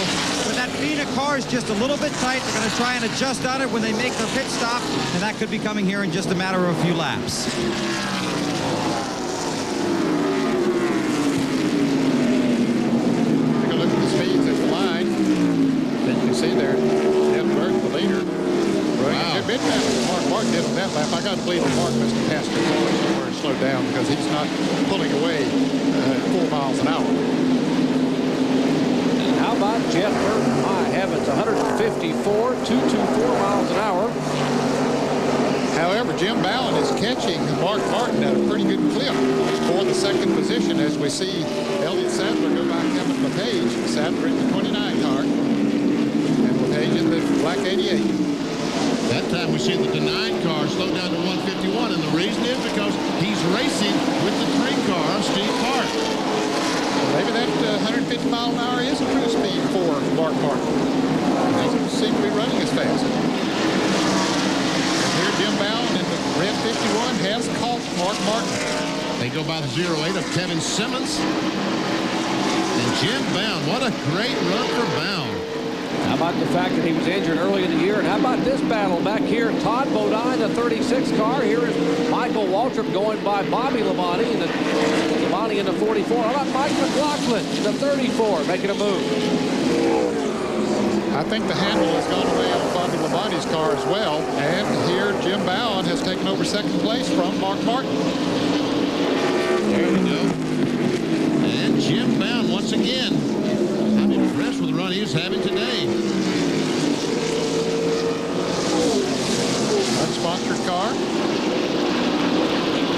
H: But that Fina car is just a little bit tight. They're going to try and adjust on it when they make their pit stop, and that could be coming here in just a matter of a few laps.
B: Take a look at the speeds at the line. Then you can see there, Jeff Burton, the leader. Wow. Big Mark Martin did on that lap. I got to believe that Mark must have passed the car somewhere and slowed down, because he's not pulling away 4 miles an hour.
A: And how about Jeff Burton? My heavens, 154, 224 miles an hour.
B: However, Jim Ballin is catching Mark Martin at a pretty good clip for the second position, as we see Elliott Sadler go by Kevin LePage. Sadler in the 29 car, and LePage in the black 88.
C: That time we see that the 9 car slow down to 151, and the reason is because he's racing with the 3 car on Steve Park.
B: Maybe that 150 mile an hour is a cruise speed for Mark Martin. He doesn't seem to be running as fast. Here Jim Ballin in the red 51 has caught Mark Martin.
C: They go by the 08 of Kevin Simmons. And Jim Bound, what a great run for Bound.
A: How about the fact that he was injured early in the year? And how about this battle back here? Todd Bodine, the 36 car. Here is Michael Waltrip going by Bobby Labonte in the Labonte in the 44. How about Mike McLaughlin in the 34 making a move?
B: I think the handle has gone away on Bobby Labonte's car as well. And here Jim Ballin has taken over second place from Mark Martin.
C: There we go. And Jim Bound once again. I'm impressed with the run he's having today.
B: Unsponsored car.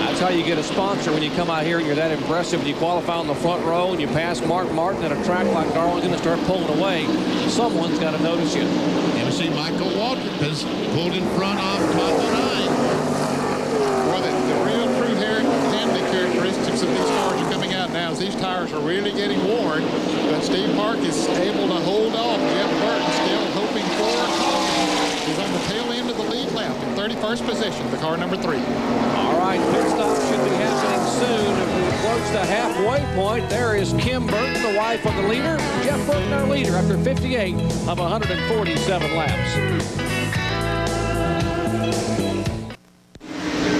A: That's how you get a sponsor, when you come out here and you're that impressive and you qualify on the front row and you pass Mark Martin at a track like Darlington and start pulling away. Someone's got to notice you.
C: And we see Michael Waltrip has pulled in front of Todd Bodine.
B: Well, the real true handling characteristics of these cars are coming out now, as these tires are really getting worn. But Steve Park is able to hold off. Jeff Burton still hoping for a call. He's on the tail end of the lead lap in 31st position, the car number 3.
A: All right, pit stop should be happening soon. If we approach the halfway point, there is Kim Burton, the wife of the leader. Jeff Burton, our leader, after 58 of 147 laps.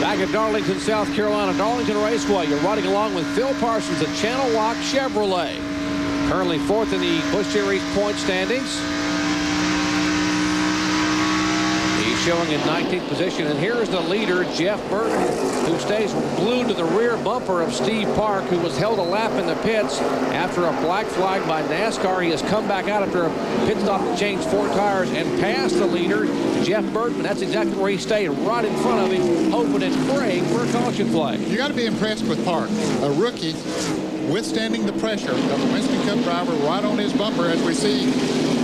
A: Back at Darlington, South Carolina, Darlington Raceway. You're riding along with Phil Parsons at Channel Lock Chevrolet. Currently 4th in the Busch Series point standings. He's showing in 19th position. And here's the leader, Jeff Burton, who stays glued to the rear bumper of Steve Park, who was held a lap in the pits after a black flag by NASCAR. He has come back out after a pit stop to change 4 tires and passed the leader, Jeff Burton. That's exactly where he stayed, right in front of him, hoping and praying for a caution flag.
B: You got to be impressed with Park, a rookie withstanding the pressure of the Winston Cup driver right on his bumper, as we see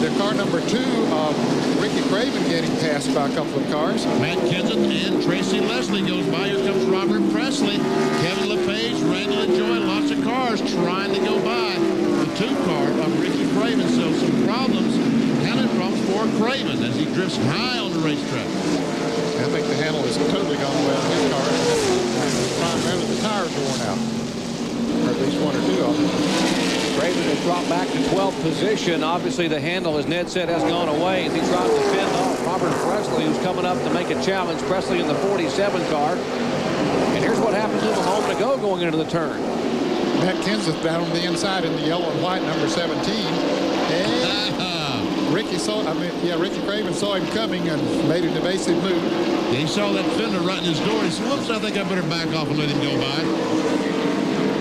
B: the car number 2 of Ricky Craven getting passed by a couple of cars.
C: Matt Kenseth and Tracy Leslie goes by. Here comes Robert Presley, Kevin LePage, Randy LaJoie, lots of cars trying to go by the 2 car of Ricky Craven. So some problems, handling problems for Craven as he drifts high on the racetrack.
B: I think the handle has totally gone away on his car. Primarily the tires worn out, or at least 1 or 2 of them.
A: Craven has dropped back to 12th position. Obviously, the handle, as Ned said, has gone away as he tries to fend off Robert Presley, who's coming up to make a challenge. Presley in the 47 car. And here's what happened to him a moment ago going into the turn.
B: Matt Kenseth down on the inside in the yellow and white, number 17. And Ricky Craven saw him coming and made an evasive move.
C: He saw that fender right in his door. He said, whoops, I think I better back off and let him go by.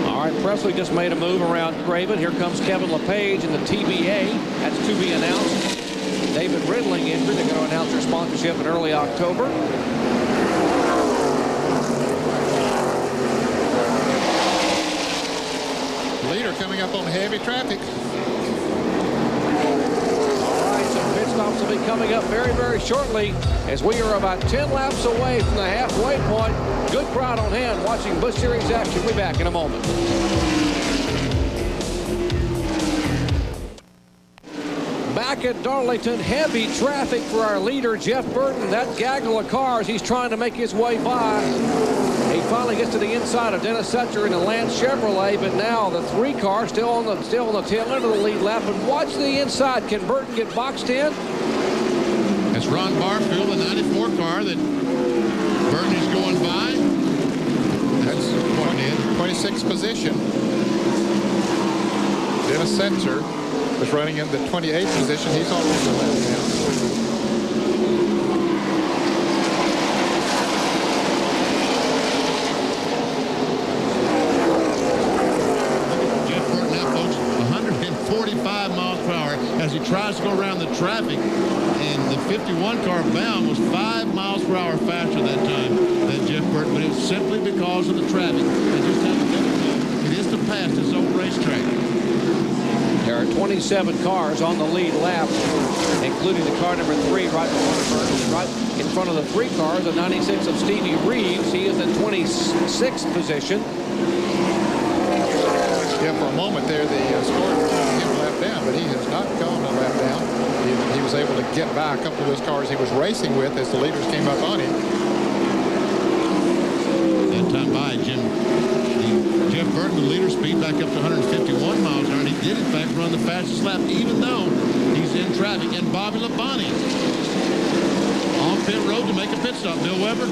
A: All right, Presley just made a move around Craven. Here comes Kevin LePage in the TBA. That's to be announced. David Ridling injured. They're going to announce their sponsorship in early October.
B: Leader coming up on heavy traffic.
A: Pit stops will be coming up very, very shortly as we are about 10 laps away from the halfway point. Good crowd on hand watching Busch Series action. We'll be back in a moment. Back at Darlington, heavy traffic for our leader, Jeff Burton. That gaggle of cars, he's trying to make his way by. He finally gets to the inside of Dennis Setzer in a Lance Chevrolet, but now the 3 car still on the tail end of the lead lap. And watch the inside. Can Burton get boxed in?
C: That's Ron Barfield, the 94 car that Burton is going by. That's going in
B: 26th position. Dennis Setzer was running in the 28th position. He's almost a lap down.
C: As he tries to go around the traffic, and the 51 car bound was 5 miles per hour faster that time than Jeff Burton, but it was simply because of the traffic. They just have to go. It is to pass this old racetrack.
A: There are 27 cars on the lead lap, including the car number 3 right in front of Burton. Right in front of the 3 cars, the 96 of Stevie Reeves. He is in 26th position.
B: Yeah, for a moment there, the score was him a lap down, but he has not gone a lap down. He was able to get by a couple of those cars he was racing with as the leaders came up on him.
C: That time by Jeff Burton, the leader, speed back up to 151 miles an hour, and he did, in fact, run the fastest lap, even though he's in traffic. And Bobby Labonte on pit road to make a pit stop. Bill Weber.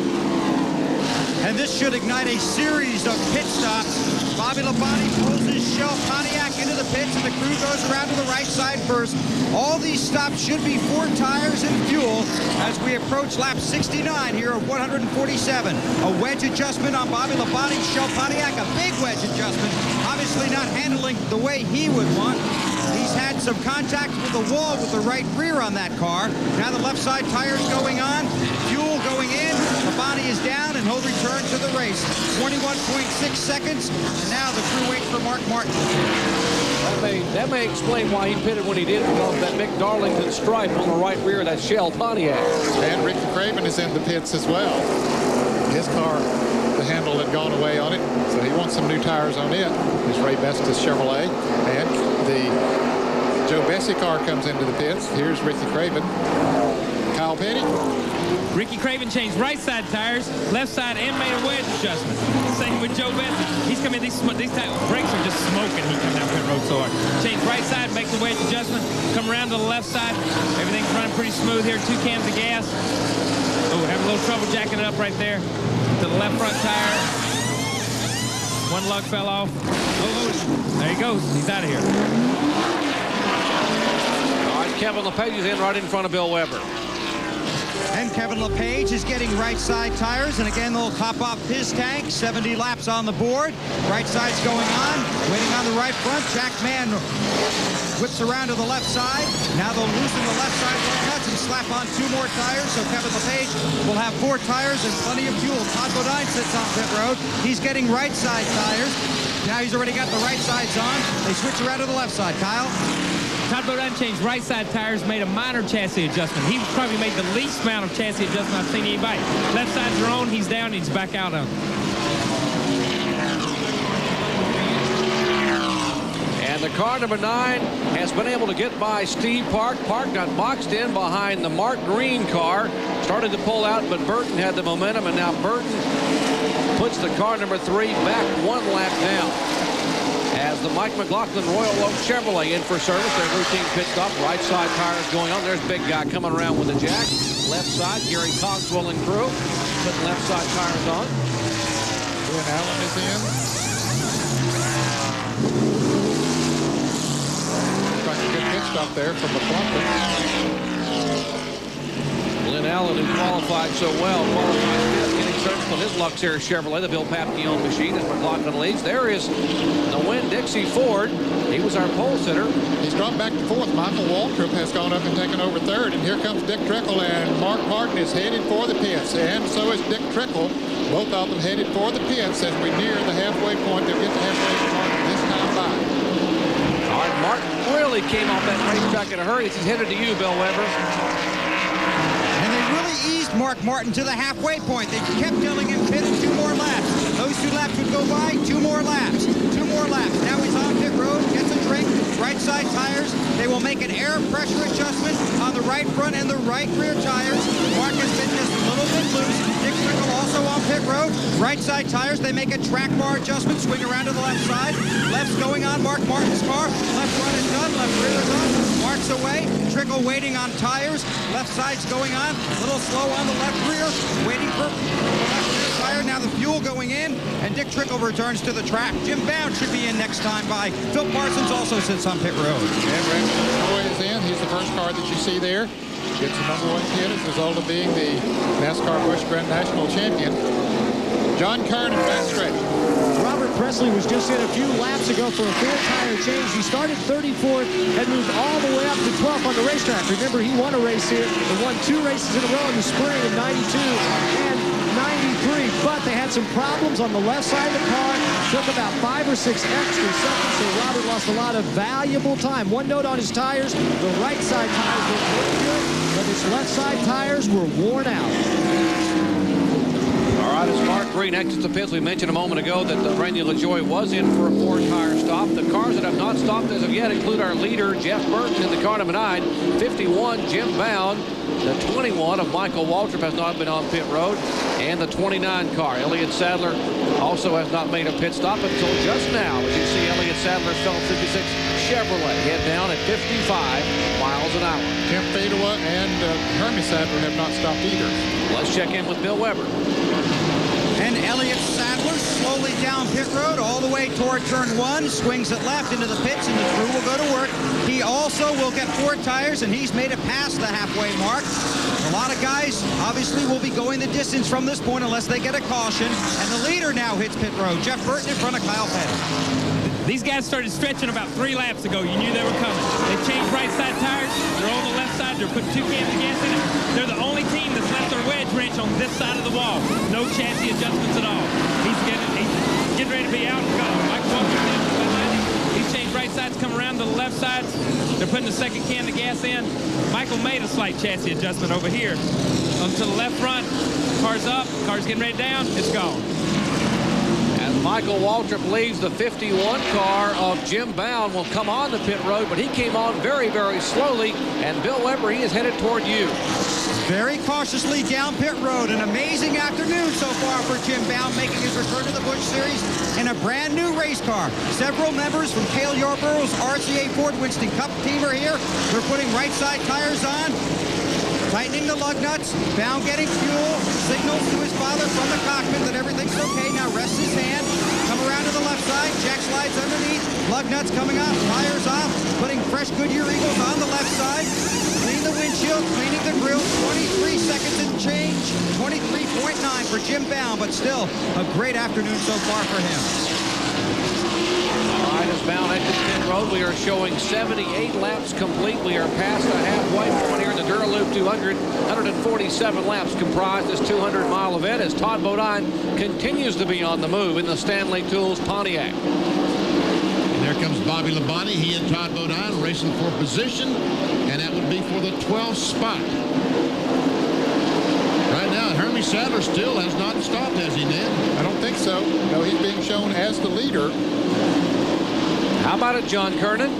H: And this should ignite a series of pit stops. Bobby Labonte pulls his Shell Pontiac into the pits, and the crew goes around to the right side first. All these stops should be 4 tires and fuel as we approach lap 69 here of 147. A wedge adjustment on Bobby Labonte's Shell Pontiac, a big wedge adjustment. Obviously not handling the way he would want. He's had some contact with the wall with the right rear on that car. Now the left side tires going on, fuel going in. Labonte is down, and he'll return to the race. 21.6 seconds, and now the crew waits for Mark Martin.
A: That may explain why he pitted when he did, because of that Mick Darlington stripe on the right rear of that Shell Pontiac.
B: And Ricky Craven is in the pits as well. His car, the handle had gone away on it, so he wants some new tires on it. His Ray Bestis Chevrolet. And the Joe Bessie car comes into the pits. Here's Ricky Craven. Kyle Petty.
F: Ricky Craven changed right side tires, left side, and made a wedge adjustment. Same with Joe Bessie. He's coming, these brakes are just smoking. He comes down pit road so hard. Change right side, makes a wedge adjustment, come around to the left side. Everything's running pretty smooth here. 2 cans of gas. Oh, having a little trouble jacking it up right there. To the left front tire. 1 lug fell off. Oh, there he goes. He's out of here.
A: All right, Kevin LePage is in right in front of Bill Weber.
H: And Kevin LePage is getting right side tires, and again they'll top off his tank. 70 laps on the board. Right side's going on. Waiting on the right front. Jack Mann whips around to the left side. Now they'll loosen the left side nuts and slap on 2 more tires. So Kevin LePage will have 4 tires and plenty of fuel. Todd Bodine sits on pit road. He's getting right side tires. Now he's already got the right sides on. They switch around to the left side. Kyle?
F: Todd Bodine changed right side tires, made a minor chassis adjustment. He probably made the least amount of chassis adjustment I've seen anybody. Left sides are on, he's down, he's back out on.
A: And the car number 9 has been able to get by Steve Park. Park got boxed in behind the Mark Green car. Started to pull out, but Burton had the momentum, and now Burton puts the car number 3 back 1 lap down. As the Mike McLaughlin Royal Oak Chevrolet in for service, their routine pit stop. Right side tires going on. There's big guy coming around with the jack. Left side, Gary Cogswell and crew. Putting left side tires on.
B: Glenn Allen is in. Looks like a good pit stop there from McLaughlin.
A: Glenn Allen, who qualified so well, getting service on his Luxair Chevrolet, the Bill Papillon machine, as McLaughlin leads. There is the Winn-Dixie Ford. He was our pole sitter.
B: He's dropped back to 4th. Michael Waltrip has gone up and taken over 3rd. And here comes Dick Trickle, and Mark Martin is headed for the pits. And so is Dick Trickle. Both of them headed for the pits as we near the halfway point. They'll get the halfway point this time by.
A: All right, Martin really really came off that racetrack in a hurry. He's headed to you, Bill Weber.
H: And they really eased Mark Martin to the halfway point. They kept telling him pit and 2 more laps. Those 2 laps would go by, 2 more laps, 2 more laps. Now he's on pit road, gets a drink, right side tires. They will make an air pressure adjustment on the right front and the right rear tires. Mark has been just a little bit loose. Dick Trickle also on pit road. Right side tires, they make a track bar adjustment, swing around to the left side. Left's going on Mark Martin's car. Left front is done, left rear is on. Mark's away. Trickle waiting on tires. Left side's going on. A little slow on the left rear. Waiting for the left rear tire. Now the fuel going in. And Dick Trickle returns to the track. Jim Bound should be in next time by. Phil Parsons also sits on pit road.
B: And Randy LaJoie is in. He's the first car that you see there. Gets the #1 pit as a result of being the NASCAR Busch Grand National champion. John Kern in backstretch.
D: Robert Presley was just in a few laps ago for a 4-tire change. He started 34th and moved all the way up to 12th on the racetrack. Remember, he won a race here and won 2 races in a row in the spring of 92 and 93. But they had some problems on the left side of the car. Took about 5 or 6 extra seconds, so Robert lost a lot of valuable time. One note on his tires, the right side tires were very good, but his left side tires were worn out.
A: All right, as Mark Green exits the pits, we mentioned a moment ago that Randy LaJoie was in for a 4-tire stop. The cars that have not stopped as of yet include our leader, Jeff Burton, in the car number 9, 51, Jim Bound. The 21 of Michael Waltrip has not been on pit road, and the 29 car, Elliott Sadler, also has not made a pit stop until just now. As you see, Elliott Sadler's Phillips 56 Chevrolet head down at 55 miles an hour.
B: Tim Fedua and Hermie Sadler have not stopped either.
A: Let's check in with Bill Weber.
H: And Elliott Sadler slowly down pit road all the way toward turn 1, swings it left into the pits, and the crew will go to work. He also will get 4 tires, and he's made it past the halfway mark. A lot of guys obviously will be going the distance from this point unless they get a caution. And the leader now hits pit road. Jeff Burton in front of Kyle Petty.
F: These guys started stretching about 3 laps ago. You knew they were coming. They changed right side tires. They're on the left side. They're putting 2 cans of gas in it. They're the only team that's left their wedge wrench on this side of the wall. No chassis adjustments at all. He's getting ready to be out and gone. Mike Walker's behind him. He's changed right sides, come around to the left sides. They're putting the 2nd can of gas in. Michael made a slight chassis adjustment over here. To the left front. Car's up. Car's getting ready down. It's gone.
A: Michael Waltrip leaves. The 51 car of Jim Bound will come on the pit road, but he came on very, very slowly. And Bill Weber, he is headed toward you.
H: Very cautiously down pit road. An amazing afternoon so far for Jim Bound, making his return to the Busch Series in a brand new race car. Several members from Cale Yarborough's RCA Ford Winston Cup team are here. They're putting right side tires on, tightening the lug nuts. Bound getting fuel, signals to his father from the cockpit that everything's okay. Now rests his hand. Come around to the left side. Jack slides underneath. Lug nuts coming off. Tires off. Putting fresh Goodyear Eagles on the left side. Clean the windshield. Cleaning the grill. 23 seconds and change. 23.9 for Jim Bound, but still a great afternoon so far for him.
A: All right, as Bound exits pit road, we are showing 78 laps complete. We are past the halfway point here in the Dura Lube 200. 147 laps comprise this 200-mile event as Todd Bodine continues to be on the move in the Stanley Tools Pontiac.
C: And there comes Bobby Labonte. He and Todd Bodine racing for position, and that would be for the 12th spot. Right now, Hermie Sadler still has not stopped, has he, Ned?
B: I don't think so. No, he's being shown as the leader.
A: How about it, John Kernan?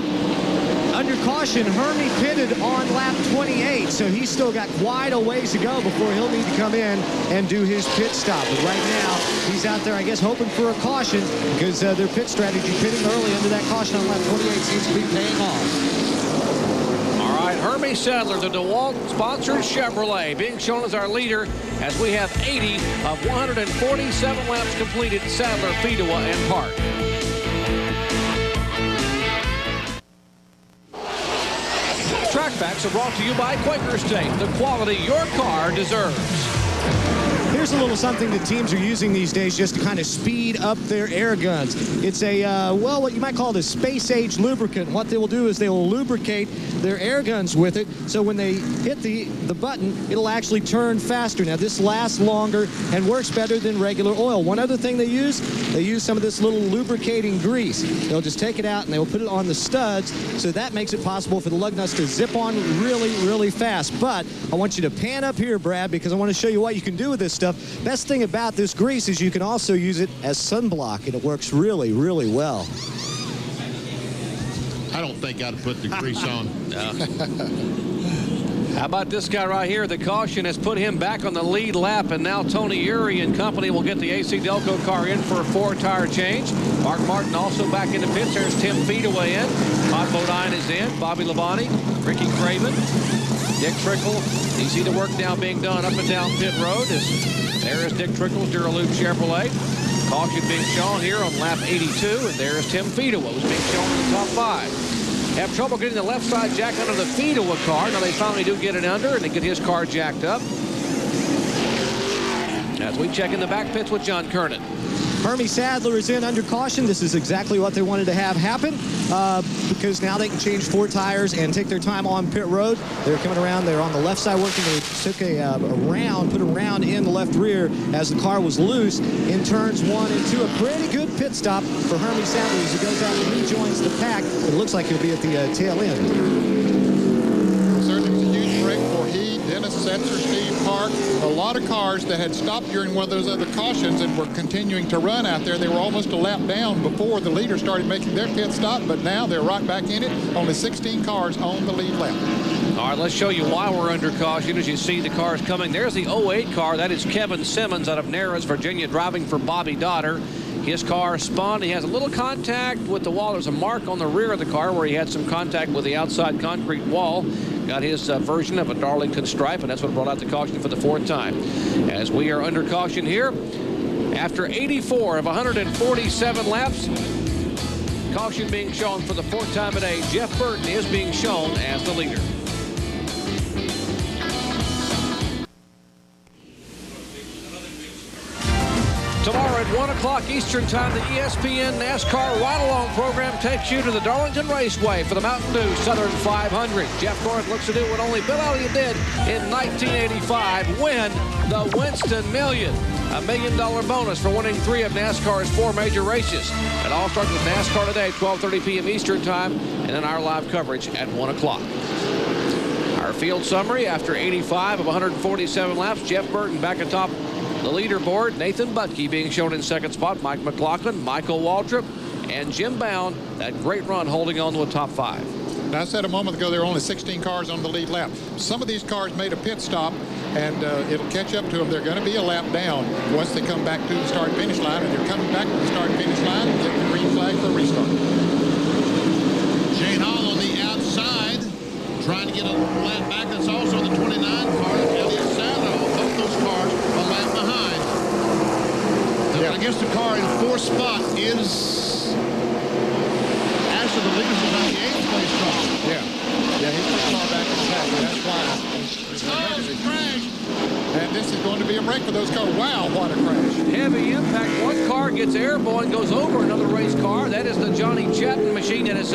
D: Under caution, Hermie pitted on lap 28, so he's still got quite a ways to go before he'll need to come in and do his pit stop. But right now, he's out there, I guess, hoping for a caution because their pit strategy, pitting early under that caution on lap 28, seems to be paying off.
A: All right, Hermie Sadler, the DeWalt-sponsored Chevrolet, being shown as our leader as we have 80 of 147 laps completed. Sadler, Fedua, and Park. Track Facts are brought to you by Quaker State, the quality your car deserves.
D: Here's a little something that teams are using these days just to kind of speed up their air guns. It's a, well, what you might call it a space-age lubricant. What they will do is they will lubricate their air guns with it, so when they hit the button, it'll actually turn faster. Now, this lasts longer and works better than regular oil. One other thing they use some of this little lubricating grease. They'll just take it out and they will put it on the studs, so that makes it possible for the lug nuts to zip on really, really fast. But I want you to pan up here, Brad, because I want to show you what you can do with this stuff. Best thing about this grease is you can also use it as sunblock, and it works really, really well.
C: I don't think I'd put the grease on.
A: How about this guy right here? The caution has put him back on the lead lap, and now Tony Uri and company will get the AC Delco car in for a 4-tire change. Mark Martin also back in the pits. There's Tim Feedaway in. Todd Bodine is in. Bobby Labonte, Ricky Craven, Dick Trickle. You see the work now being done up and down pit road. There is Dick Trickle's Dura Lube Chevrolet. Caution being shown here on lap 82, and there's Tim Feedaway, who's being shown in the top 5. Have trouble getting the left side jack under the Feedaway car. Now they finally do get it under, and they get his car jacked up. As we check in the back pits with John Kernan.
D: Hermie Sadler is in under caution. This is exactly what they wanted to have happen, because now they can change 4 tires and take their time on pit road. They're coming around. They're on the left side working. They took put a round in the left rear as the car was loose in turns 1 and 2. A pretty good pit stop for Hermie Sadler as he goes out and rejoins the pack. It looks like he'll be at the tail end.
B: Certainly was a huge break for he, Dennis Setzer, Steve Park. A lot of cars that had stopped during one of those other cautions and were continuing to run out there. They were almost a lap down before the leaders started making their pit stop, but now they're right back in it. Only 16 cars on the lead lap.
A: All right, let's show you why we're under caution. As you see the cars coming, there's the 08 car. That is Kevin Simmons out of Narrows, Virginia, driving for Bobby Dotter. His car spun. He has a little contact with the wall. There's a mark on the rear of the car where he had some contact with the outside concrete wall. Got his version of a Darlington stripe, and that's what brought out the caution for the 4th time. As we are under caution here, after 84 of 147 laps, caution being shown for the 4th time today. Jeff Burton is being shown as the leader. Tomorrow at 1 o'clock Eastern Time, the ESPN NASCAR Ride-Along program takes you to the Darlington Raceway for the Mountain Dew Southern 500. Jeff Gordon looks to do what only Bill Elliott did in 1985, win the Winston Million. $1 million bonus for winning 3 of NASCAR's 4 major races. It all starts with NASCAR today, 12:30 p.m. Eastern Time, and then our live coverage at 1 o'clock. Our field summary after 85 of 147 laps, Jeff Burton back atop the leaderboard. Nathan Butke being shown in 2nd spot. Mike McLaughlin, Michael Waltrip, and Jim Bound. That great run holding on to a top 5.
B: Now, I said a moment ago there are only 16 cars on the lead lap. Some of these cars made a pit stop, and it'll catch up to them. They're going to be a lap down once they come back to the start-finish line, and they're coming back to the start-finish line and get the green flag for restart.
C: Shane Hall on the outside, trying to get a lap back. That's also the 29 car. Elliott Sando, both those cars a lap behind. I guess the car in 4th spot is actually the leader from the 8th place car.
B: Yeah, he's put the car back in the pack. That's why. And this is going to be a break for those cars. Wow, what a crash.
A: Heavy impact. One car gets airborne, goes over another race car. That is the Johnny Chapman machine that is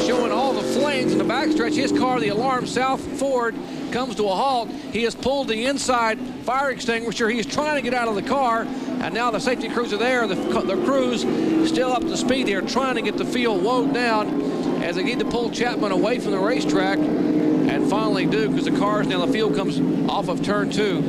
A: showing all the flames in the backstretch. His car, the Alarm South Ford, comes to a halt. He has pulled the inside fire extinguisher. He is trying to get out of the car, and now the safety crews are there. The crews still up to speed. They're trying to get the field woed down as they need to pull Chapman away from the racetrack, and finally do, because the cars now, the field comes off of turn 2.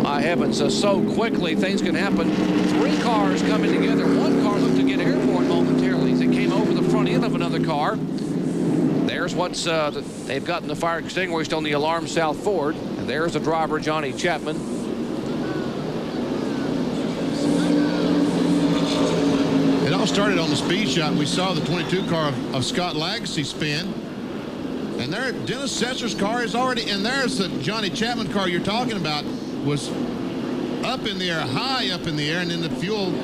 A: My heavens, so quickly things can happen. 3 cars coming together. One car looked to get airborne momentarily as it came over the front end of another car. There's what's they've gotten the fire extinguished on the Alarm South Ford. And there's the driver, Johnny Chapman.
C: It all started on the speed shot. We saw the 22 car of Scott Lagasse spin. And there, Dennis Setzer's car is already, and there's the Johnny Chapman car you're talking about, was up in the air, high up in the air, and then the fuel,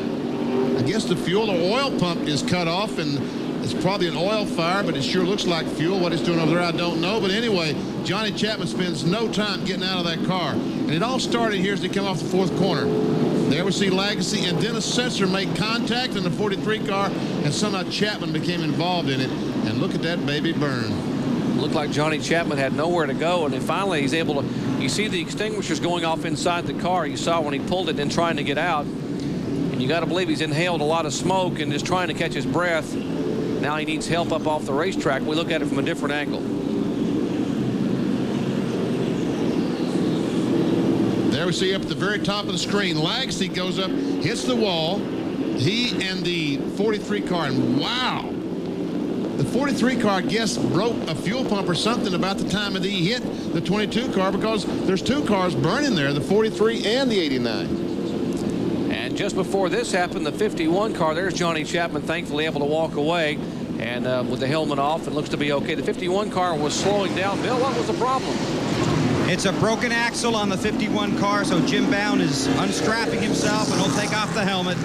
C: I guess the fuel or oil pump is cut off, and It's probably an oil fire, but it sure looks like fuel. What he's doing over there, I don't know. But anyway, Johnny Chapman spends no time getting out of that car. And it all started here as they come off the 4th corner. There we see Legacy and Dennis Setzer make contact in the 43 car, and somehow Chapman became involved in it. And look at that baby burn.
A: Looked like Johnny Chapman had nowhere to go, and then finally he's able to, you see the extinguishers going off inside the car. You saw when he pulled it and trying to get out. And you got to believe he's inhaled a lot of smoke and is trying to catch his breath. Now he needs help up off the racetrack. We look at it from a different angle.
C: There we see up at the very top of the screen, Legacy goes up, hits the wall. He and the 43 car, and wow. The 43 car, I guess, broke a fuel pump or something about the time that he hit the 22 car, because there's 2 cars burning there, the 43 and the 89.
A: And just before this happened, the 51 car, there's Johnny Chapman thankfully able to walk away and with the helmet off, it looks to be okay. The 51 car was slowing down. Bill, what was the problem?
H: It's a broken axle on the 51 car, so Jim Bound is unstrapping himself and he'll take off the helmet.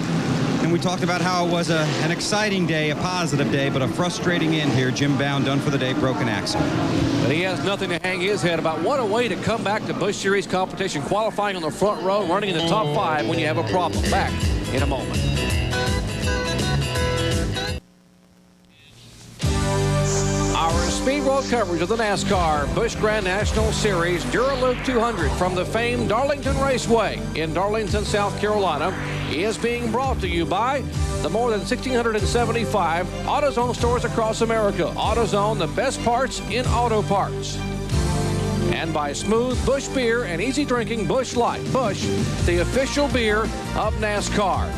H: And we talked about how it was an exciting day, a positive day, but a frustrating end here. Jim Bound done for the day, broken axle.
A: But he has nothing to hang his head about. What a way to come back to Busch Series competition, qualifying on the front row, running in the top 5 when you have a problem. Back in a moment. Our Speed World coverage of the NASCAR Busch Grand National Series Dura Lube 200 from the famed Darlington Raceway in Darlington, South Carolina is being brought to you by the more than 1,675 AutoZone stores across America. AutoZone, the best parts in auto parts. And by Smooth Busch Beer and easy drinking Busch Light. Busch, the official beer of NASCAR.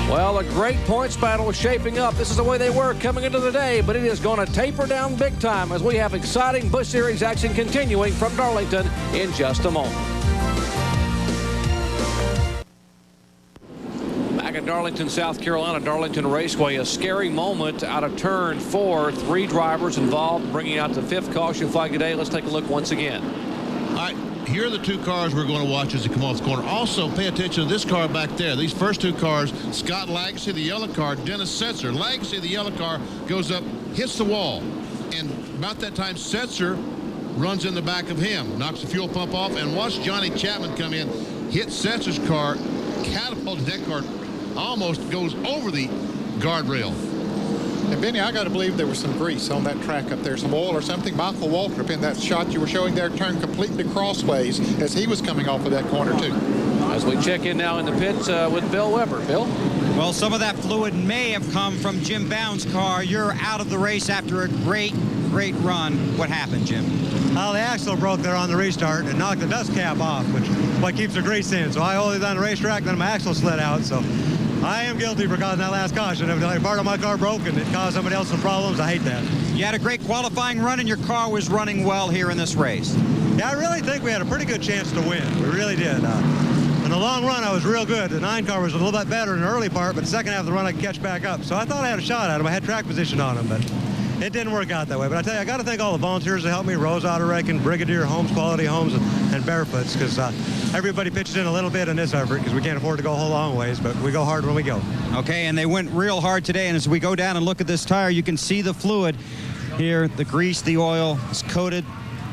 A: Well, a great points battle is shaping up. This is the way they were coming into the day, but it is going to taper down big time as we have exciting Busch Series action continuing from Darlington in just a moment. Back in Darlington, South Carolina, Darlington Raceway, a scary moment out of turn 4. 3 drivers involved, bringing out the 5th caution flag today. Let's take a look once again.
C: All right, here are the 2 cars we're going to watch as they come off the corner. Also, pay attention to this car back there. These first 2 cars, Scott Legacy, the yellow car, Dennis Setzer. Legacy, the yellow car, goes up, hits the wall. And about that time, Setzer runs in the back of him, knocks the fuel pump off, and watch Johnny Chapman come in, hit Setzer's car, catapulted that car, almost goes over the guardrail.
B: And Benny, I got to believe there was some grease on that track up there, some oil or something. Michael Waltrip in that shot you were showing there turned completely crossways as he was coming off of that corner too.
A: As we check in now in the pits with Bill Weber. Bill?
H: Well, some of that fluid may have come from Jim Bound's car. You're out of the race after a great run. What happened, Jim?
J: Well, the axle broke there on the restart and knocked the dust cap off, which is what keeps the grease in. So I hauled it down the racetrack, then my axle slid out. So I am guilty for causing that last caution. If part of my car broke and it caused somebody else some problems, I hate that.
H: You had a great qualifying run and your car was running well here in this race.
J: Yeah, I really think we had a pretty good chance to win. We really did. In the long run, I was real good. The 9 car was a little bit better in the early part, but the second half of the run, I could catch back up. So I thought I had a shot at him. I had track position on him, but it didn't work out that way. But I tell you, I got to thank all the volunteers that helped me, Rose Auto Wrecking, Brigadier Homes, Quality Homes, and Barefoots, because everybody pitches in a little bit in this effort because we can't afford to go a whole long ways, but we go hard when we go.
H: Okay, and they went real hard today, and as we go down and look at this tire, you can see the fluid here, the grease, the oil is coated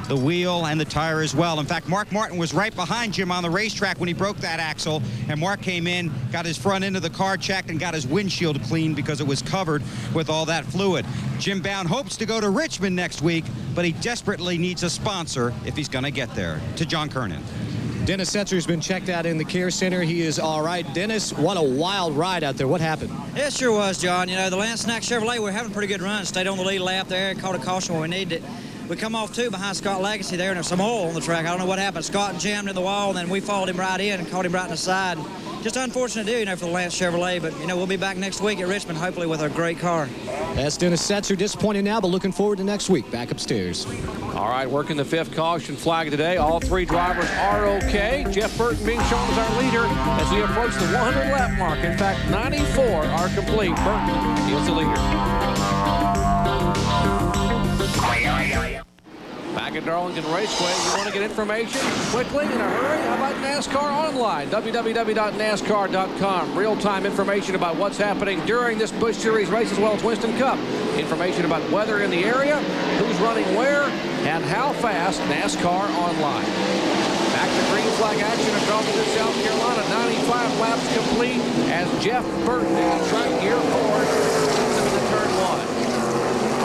H: the wheel and the tire as well. In fact, Mark Martin was right behind Jim on the racetrack when he broke that axle, and Mark came in, got his front end of the car checked, and got his windshield cleaned because it was covered with all that fluid. Jim Bound hopes to go to Richmond next week, but he desperately needs a sponsor if he's going to get there. To John Kernan.
D: Dennis Setzer's been checked out in the care center. He is all right. Dennis, what a wild ride out there. What happened?
K: It sure was, John. You know, the Lance Snack Chevrolet, we're having a pretty good run. Stayed on the lead lap there, caught a caution when we needed it. We come off 2 behind Scott Legacy there, and there's some oil on the track. I don't know what happened. Scott jammed in the wall, and then we followed him right in and caught him right in the side. Just unfortunate to do, you know, for the Lance Chevrolet, but, you know, we'll be back next week at Richmond, hopefully with a great car.
D: That's Dennis Setzer. Disappointed now, but looking forward to next week. Back upstairs.
A: All right, working the 5th caution flag today. All 3 drivers are okay. Jeff Burton being shown as our leader as we approach the 100 lap mark. In fact, 94 are complete. Burton is the leader. Back at Darlington Raceway. You want to get information quickly in a hurry? How about NASCAR Online? www.nascar.com. Real-time information about what's happening during this Busch Series race as well as Winston Cup. Information about weather in the area, who's running where, and how fast. NASCAR Online. Back to green flag action at Darlington, South Carolina. 95 laps complete as Jeff Burton in track gear forward into turn 1.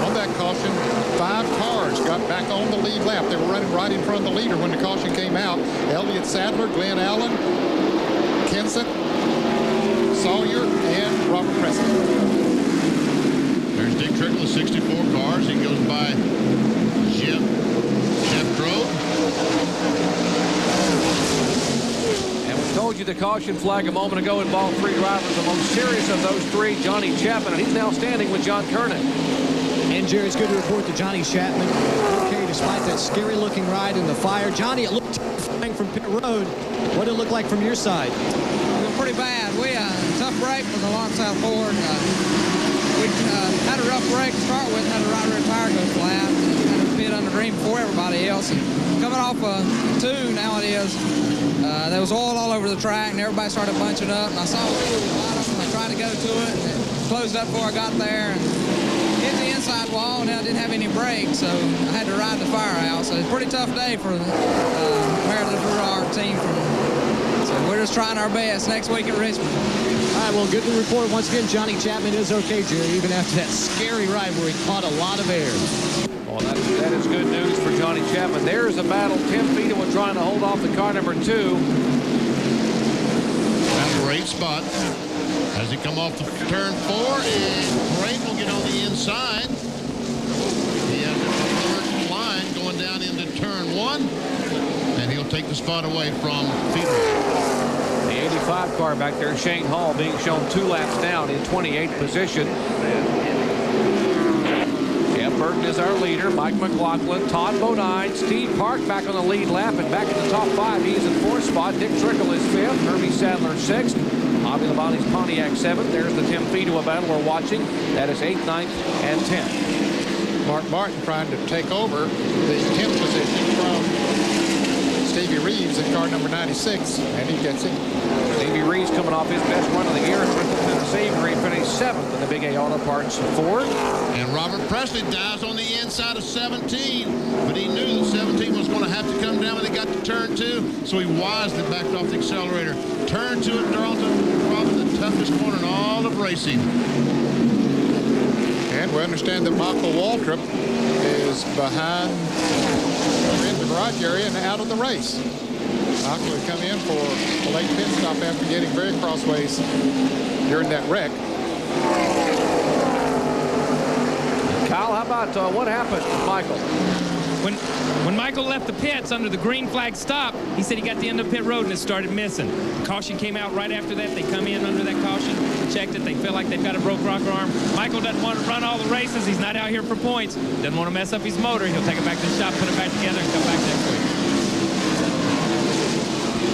B: On that caution, 5 cars got back on the lead lap. They were running right in front of the leader when the caution came out. Elliott Sadler, Glenn Allen, Kenseth, Sawyer, and Robert Presley.
C: There's Dick Trickle, 64 cars. He goes by Jeff Drove.
A: And we told you the caution flag a moment ago involved 3 drivers. The most serious of those 3, Johnny Chapman, and he's now standing with John Kernan.
D: And Jerry, it's good to report that Johnny Chapman, okay, despite that scary-looking ride in the fire. Johnny, it looked terrifying from pit road. What did it look like from your side?
L: It was pretty bad. We tough break from the alongside Ford. We had a rough break to start with. Had a right rear tire go flat. Had a pit under green before everybody else. And coming off 2 now it is. There was oil all over the track, and everybody started bunching up. And I saw it was bottom, and I tried to go to it, and it closed up before I got there. And hit the inside wall, and I didn't have any brakes, so I had to ride the firehouse. So it's a pretty tough day for our team. So we're just trying our best next week at Richmond.
D: All right, well, good to report once again, Johnny Chapman is okay, Jerry, even after that scary ride where he caught a lot of air.
A: Well, that is good news for Johnny Chapman. There's a battle. Tim Fedewa trying to hold off the car number 2.
C: That's a great spot. As he come off the turn 4, and Crane will get on the inside. He has a third line going down into turn 1, and he'll take the spot away from Fedewa.
A: The 85 car back there, Shane Hall, being shown 2 laps down in 28th position. Jeff Burton is our leader. Mike McLaughlin, Todd Bodine, Steve Park back on the lead lap, and back in the top 5. He's in 4th spot. Dick Trickle is 5th. Herbie Sadler 6th. Bobby Labonte's Pontiac 7th. There's the Tim Fedewa battle we're watching. That is 8th, 9th, and 10th.
B: Mark Martin trying to take over the 10th position from Stevie Reeves in car number 96, and he gets it.
A: Stevie Reeves coming off his best run of the year in Memphis, Tennessee, where he finished 7th in the Big A Auto Parts Ford.
C: And Robert Presley dives on the inside of 17, but he knew that 17 was going to have to come down when they got to turn 2, so he wisely backed off the accelerator. Turn 2 at Darlington, probably the toughest corner in all of racing.
B: And we understand that Michael Waltrip is behind Brendan Rodgers and out of the race. Michael had come in for a late pit stop after getting very crossways during that wreck.
A: Kyle, how about what happened, Michael?
F: When Michael left the pits under the green flag stop, he said he got to the end of pit road and it started missing. The caution came out right after that. They come in under that caution, checked it. They feel like they've got a broke rocker arm. Michael doesn't want to run all the races. He's not out here for points. Doesn't want to mess up his motor. He'll take it back to the shop, put it back together, and come back next week.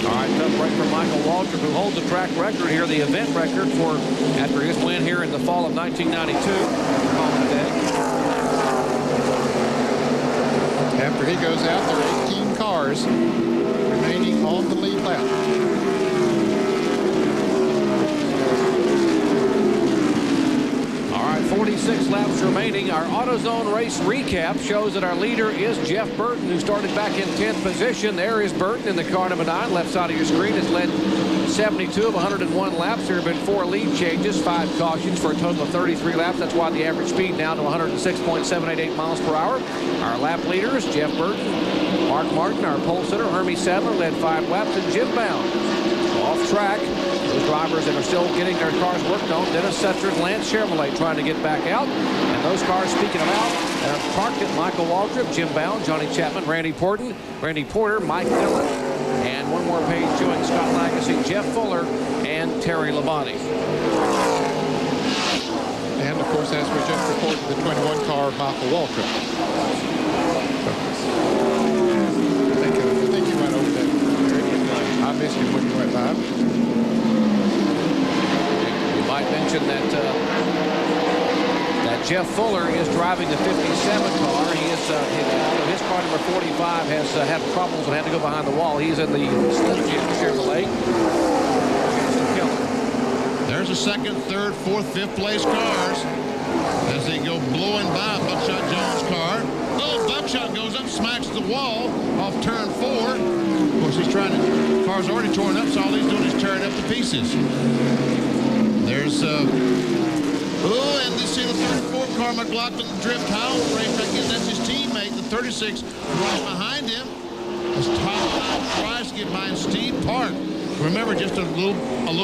A: All right, tough break for Michael Waltrip, who holds the track record here, the event record for after his win here in the fall of 1992.
B: After he goes out, there are 18 cars remaining on the lead lap.
A: All right, 46 laps remaining. Our AutoZone race recap shows that our leader is Jeff Burton, who started back in 10th position. There is Burton in the car number 9. Left side of your screen has led 72 of 101 laps. There have been 4 lead changes, 5 cautions for a total of 33 laps. That's why the average speed now to 106.788 miles per hour. Our lap leaders, Jeff Burton, Mark Martin, our pole sitter, Hermie Sadler led 5 laps, and Jim Bound off track. Those drivers that are still getting their cars worked on, Dennis Setzer, Lance Chevrolet trying to get back out. And those cars, speaking of out, are parked at Michael Waltrip, Jim Bound, Johnny Chapman, Randy Porter, Mike Dillon, and one more page showing Scott Lagasse, Jeff Fuller, and Terry Labonte.
B: And, of course, as we just reported, the 21 car, Michael Waltrip. I think you went over that. I missed him when you went by.
A: You might mention that Jeff Fuller is driving the 57 car. He is, his car number 45 has had problems and had to go behind the wall. He's in the Slim Jim Chevrolet.
C: There's the second, third, fourth, fifth place cars as they go blowing by Buckshot Jones' car. Oh, Buckshot goes up, smacks the wall off turn 4. Of course, he's trying to, the car's already torn up, so all he's doing is tearing up to pieces. There's, oh, and you see the 34 car, McLaughlin drift high on the racetrack. That's his teammate, the 36, right behind him. As Todd tries to get by Steve Park. Remember, just a little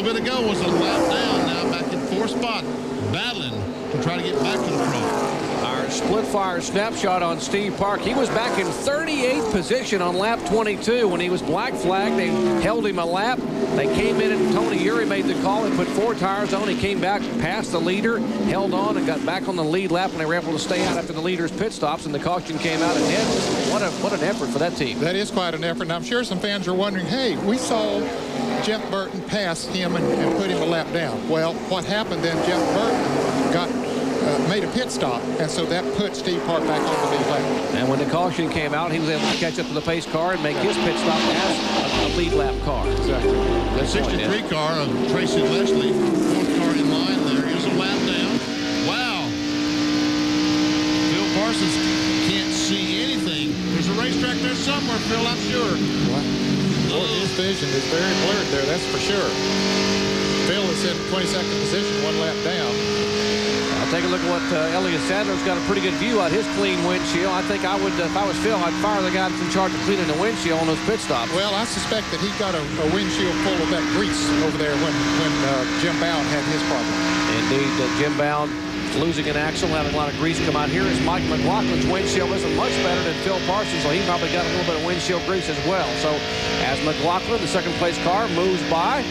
C: bit ago was a lap down. Now back in 4th spot, battling to try to get back to the front.
A: Our split fire snapshot on Steve Park. He was back in 38th position on lap 22 when he was black flagged. They held him a lap. They came in and Tony Uri made the call and put 4 tires on. He came back past the leader, held on, and got back on the lead lap, and they were able to stay out after the leader's pit stops, and the caution came out ahead. What an effort for that team.
B: That is quite an effort, and I'm sure some fans are wondering, hey, we saw Jeff Burton pass him and put him a lap down. Well, what happened then, Jeff Burton made a pit stop, and so that put Steve Park back on the lead lap.
A: And when the caution came out, he was able to catch up to the pace car and make his pit stop as a lead lap car.
B: Exactly.
C: The 63 car of Tracy Leslie, 4th car in line there, is a lap down. Wow. Phil Parsons can't see anything. There's a racetrack there somewhere, Phil, I'm sure.
B: Well, his vision is very blurred there, that's for sure. Phil is in 22nd position, 1 lap down.
A: I'll take a look at what Elliott Sadler's got a pretty good view on his clean windshield. I think I would, if I was Phil, I'd fire the guy that's in charge of cleaning the windshield on those pit stops.
B: Well, I suspect that he got a windshield full of that grease over there when Jim Bound had his problem.
A: Indeed, Jim Bound losing an axle, having a lot of grease come out. Here is Mike McLaughlin's windshield. Isn't much better than Phil Parsons, so he probably got a little bit of windshield grease as well. So as McLaughlin, the second place car, moves by,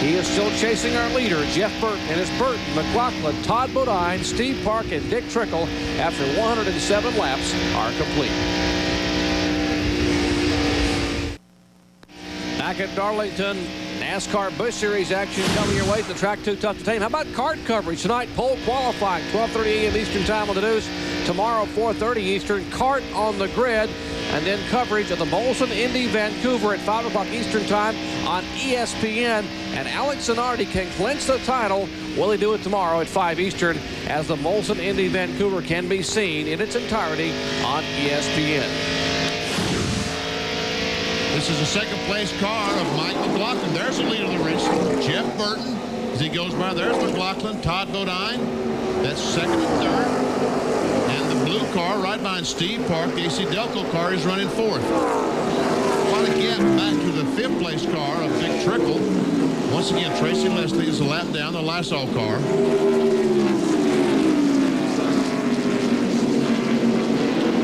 A: he is still chasing our leader, Jeff Burton, and it's Burton, McLaughlin, Todd Bodine, Steve Park, and Dick Trickle after 107 laps are complete. Back at Darlington, NASCAR Busch Series action coming your way to the track Too Tough to Tame. How about kart coverage tonight? Pole qualifying, 12:30 a.m. Eastern time on the news. Tomorrow, 4:30 Eastern, kart on the grid. And then coverage of the Molson Indy Vancouver at 5 o'clock Eastern time on ESPN. And Alex Zanardi can clinch the title. Will he do it tomorrow at 5 Eastern as the Molson Indy Vancouver can be seen in its entirety on ESPN.
C: This is the second place car of Mike McLaughlin. There's the lead of the race. Jeff Burton, as he goes by, there's McLaughlin, Todd Bodine. That's second and third. And the blue car right behind Steve Park, the AC Delco car, is running 4th. Quite a gap back to the 5th place car of Dick Trickle. Once again, Tracy Leslie is a lap down, the Lysol car.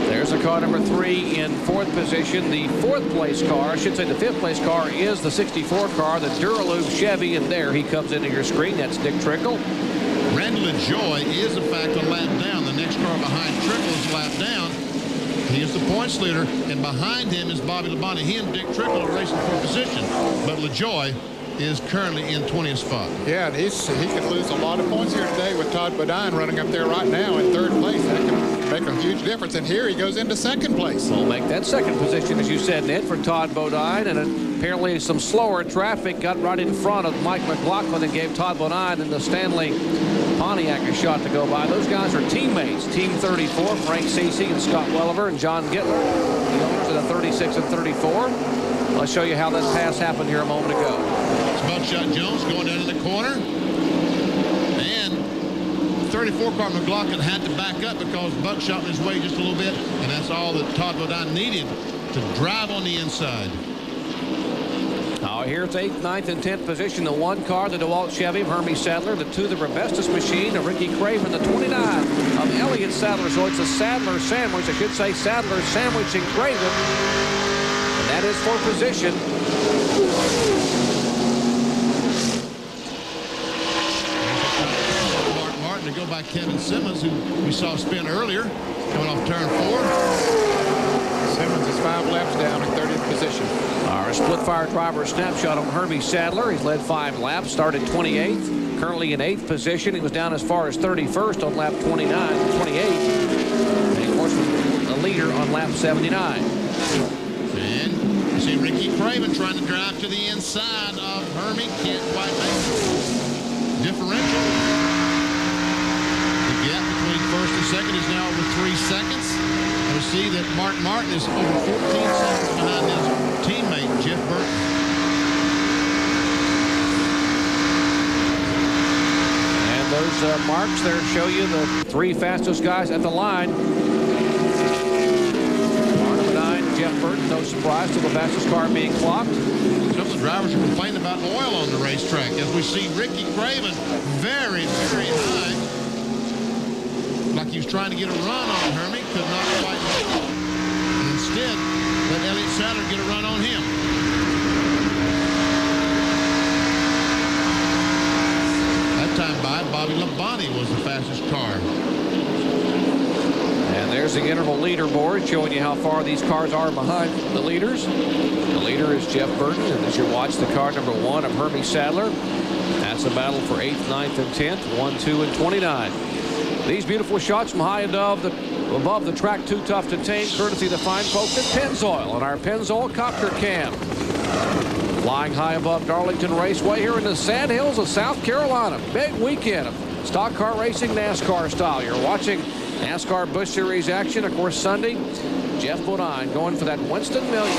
A: There's a car number 3 in 4th position. The 4th place car, I should say the 5th place car, is the 64 car, the Dura Lube Chevy, and there he comes into your screen. That's Dick Trickle.
C: Randall LaJoy is, in fact, a lap down. The next car behind Trickle is a lap down. He is the points leader, and behind him is Bobby Labonte. He and Dick Trickle are racing for position, but LaJoy is currently in 20th spot.
B: Yeah, and he could lose a lot of points here today with Todd Bodine running up there right now in 3rd place. That could make a huge difference, and here he goes into 2nd place.
A: We'll make that second position, as you said, Ned, for Todd Bodine, and apparently some slower traffic got right in front of Mike McLaughlin and gave Todd Bodine and the Stanley Pontiac a shot to go by. Those guys are teammates. Team 34, Frank Cece and Scott Welliver and John Gittler, the owners of the 36 and 34. I'll show you how that pass happened here a moment ago.
C: It's Buckshot Jones going down in the corner. And 34 car McLaughlin had to back up because Buckshot was his way just a little bit, and that's all that Todd Bodine needed to drive on the inside.
A: Now here's 8th, 9th, and 10th position. The 1 car, the DeWalt Chevy of Hermie Sadler. The 2, the Rebestos machine of Ricky Craven. The 29 of Elliott Sadler. So it's a Sadler sandwich. I should say Sadler sandwich and Craven. And that is for position.
C: Mark Martin to go by Kevin Simmons, who we saw spin earlier, coming off turn 4.
B: Simmons is 5 laps down in 30th position.
A: Our split fire driver snapshot on Hermie Sadler. He's led 5 laps, started 28th. currently in 8th position. He was down as far as 31st on lap 28. And of course, a leader on lap 79.
C: And you see Ricky Craven trying to drive to the inside of Hermie. Can't quite make it. Differential. The gap between first and second is now over 3 seconds. And we see that Mark Martin is over 14 seconds behind his teammate, Jeff Burton.
A: And those marks there show you the 3 fastest guys at the line. Jeff Burton, no surprise to the fastest car being clocked.
C: Some of the drivers are complaining about oil on the racetrack as we see Ricky Craven very, very high. Like he was trying to get a run on Hermie, could not quite make it. And instead, let Elliott Sadler get a run on him. That time by, Bobby Labonte was the fastest car.
A: And there's the interval leaderboard showing you how far these cars are behind the leaders. The leader is Jeff Burton, and as you watch the car number 1 of Hermie Sadler, that's a battle for 8th, 9th, and 10th, 1, 2, and 29. These beautiful shots from high above the track, too tough to tame, courtesy of the fine folks at Pennzoil on our Pennzoil Copter Cam. Flying high above Darlington Raceway here in the Sandhills of South Carolina. Big weekend of stock car racing, NASCAR style. You're watching NASCAR Busch Series action. Of course, Sunday, Jeff Bodine going for that Winston Million.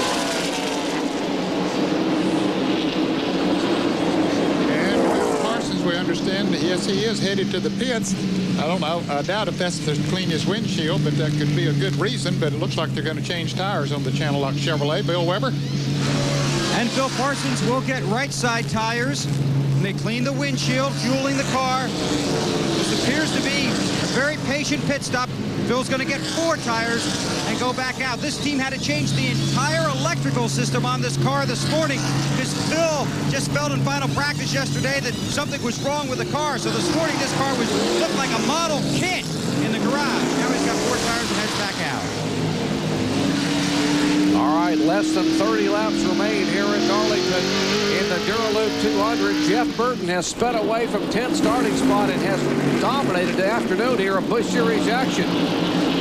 B: And Will Parsons, we understand, yes, he is headed to the pits. I don't know. I doubt if that's to clean his windshield, but that could be a good reason. But it looks like they're going to change tires on the Channel Lock Chevrolet. Bill Weber.
H: And Phil Parsons will get right side tires. And they clean the windshield, fueling the car. This appears to be a very patient pit stop. Phil's going to get 4 tires and go back out. This team had to change the entire electrical system on this car this morning because Phil just felt in final practice yesterday that something was wrong with the car. So this morning, this car looked like a model kit in the garage. Now he's got 4 tires and heads back out.
A: All right, less than 30 laps remain here in Darlington in the Dura Lube 200. Jeff Burton has sped away from 10th starting spot and has dominated the afternoon here of Busch Series action.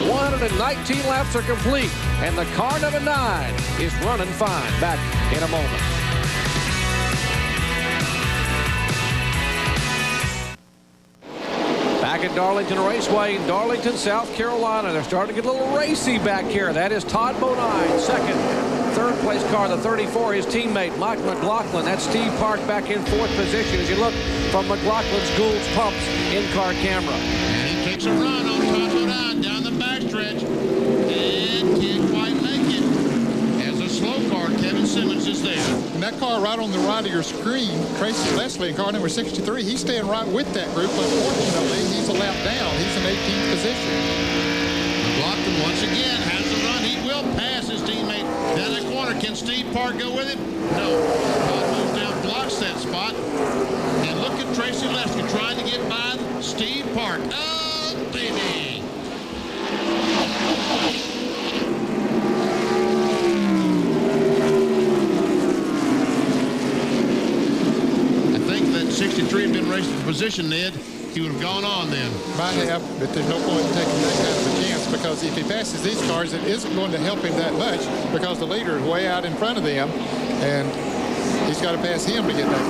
A: 119 laps are complete, and the car number 9 is running fine. Back in a moment. Back at Darlington Raceway in Darlington, South Carolina. They're starting to get a little racy back here. That is Todd Bodine, second. Third place car, the 34, his teammate, Mike McLaughlin. That's Steve Park back in 4th position as you look from McLaughlin's Gould's Pumps in-car camera.
C: And he takes a run on Todd Bodine down the backstretch. And can't quite make it. As a slow car, Kevin Simmons is there.
B: And that car right on the right of your screen, Tracy Leslie in car number 63, he's staying right with that group. Unfortunately, he's a lap down. He's in 18th position.
C: McLaughlin once again has the run. He will pass his teammate down that corner. Can Steve Park go with him? No. Todd moves down, blocks that spot. And look at Tracy Leslie trying to get by Steve Park. Oh, baby. I think that 63 had been raced for position, Ned. He would have gone on then.
B: Might have, but there's no point in taking that kind of a chance because if he passes these cars, it isn't going to help him that much because the leader is way out in front of them, and he's got to pass him to get back to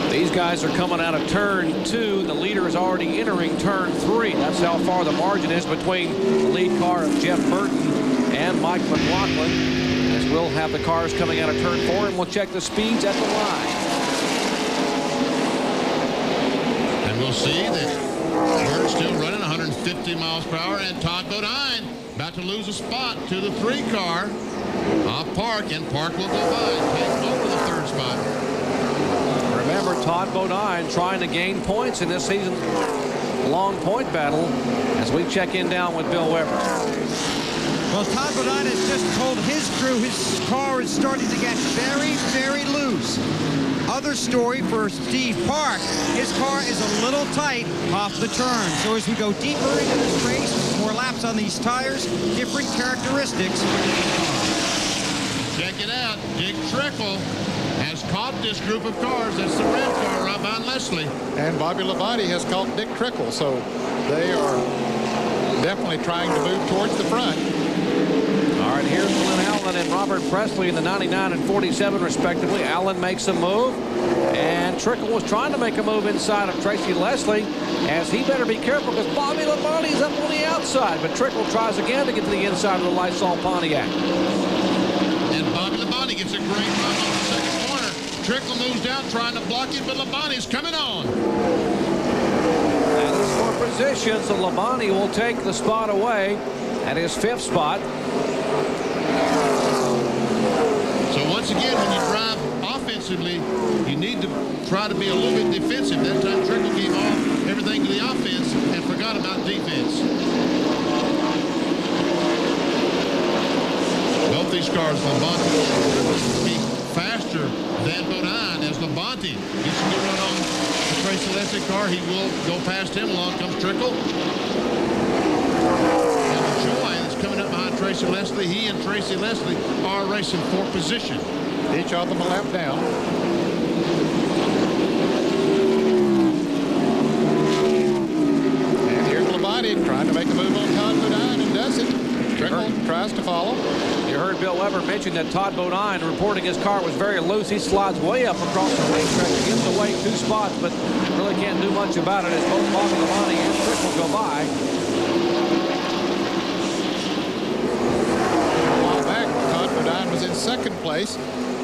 B: the
A: These guys are coming out of turn 2. The leader is already entering turn 3. That's how far the margin is between the lead car of Jeff Burton and Mike McLaughlin. As we'll have the cars coming out of turn 4, and we'll check the speeds at the line.
C: And we'll see that Burton's still running 150 miles per hour, and Todd Bodine about to lose a spot to the 3 car off Park, and Park will go by and take over the 3rd spot.
A: Remember, Todd Bodine trying to gain points in this season-long point battle as we check in down with Bill Weber.
H: Well, Todd Bodine has just told his crew his car is starting to get very, very loose. Other story for Steve Park, his car is a little tight off the turn. So as we go deeper into this race, more laps on these tires, different characteristics.
C: Check it out. Dick Trickle has caught this group of cars. That's the red car right behind Leslie.
B: And Bobby Labonte has caught Dick Trickle, so they are definitely trying to move towards the front.
A: All right, here's Glenn Allen and Robert Presley in the 99 and 47, respectively. Allen makes a move, and Trickle was trying to make a move inside of Tracy Leslie, as he better be careful because Bobby Labonte is up on the outside. But Trickle tries again to get to the inside of the Lysol Pontiac.
C: And Bobby Labonte gets a great run on the second corner. Trickle moves down trying to block it, but Labonte's coming on.
A: That is for position, so Labonte will take the spot away at his 5th spot.
C: So once again, when you drive offensively, you need to try to be a little bit defensive. That time Trickle gave off everything to the offense and forgot about defense. Both these cars, Labonte will be faster than Bodine as Labonte gets a good run on the Tracy Leslie car. He will go past him. Along comes Trickle. Coming up behind Tracy Leslie. He and Tracy Leslie are racing for position.
B: Each of them a lap down. And here's Labonte trying to make a move on Todd Bodine and does it. Trickle tries to follow.
A: You heard Bill Weber mention that Todd Bodine, reporting his car was very loose. He slides way up across the racetrack to give away 2 spots, but really can't do much about it as both Bobby Labonte and Trickle go by.
B: Was in 2nd place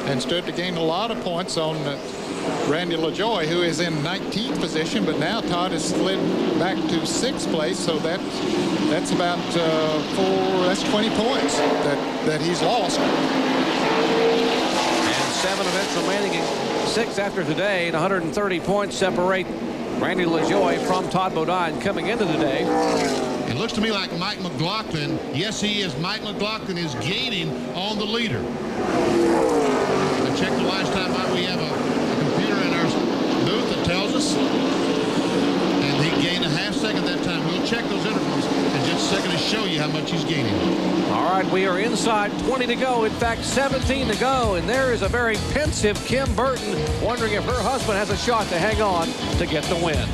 B: and stood to gain a lot of points on Randy LaJoie, who is in 19th position, but now Todd has slid back to 6th place, so that's about that's 20 points that he's lost.
A: And 7 events remaining, 6 after today, and 130 points separate Randy LaJoie from Todd Bodine coming into the day.
C: It looks to me like Mike McLaughlin, yes he is, Mike McLaughlin is gaining on the leader. I checked the last time out, we have a computer in our booth that tells us, and he gained a half second that time. We'll check those intervals in just a second to show you how much he's gaining.
A: All right, we are inside 20 to go, in fact 17 to go, and there is a very pensive Kim Burton wondering if her husband has a shot to hang on to get the win.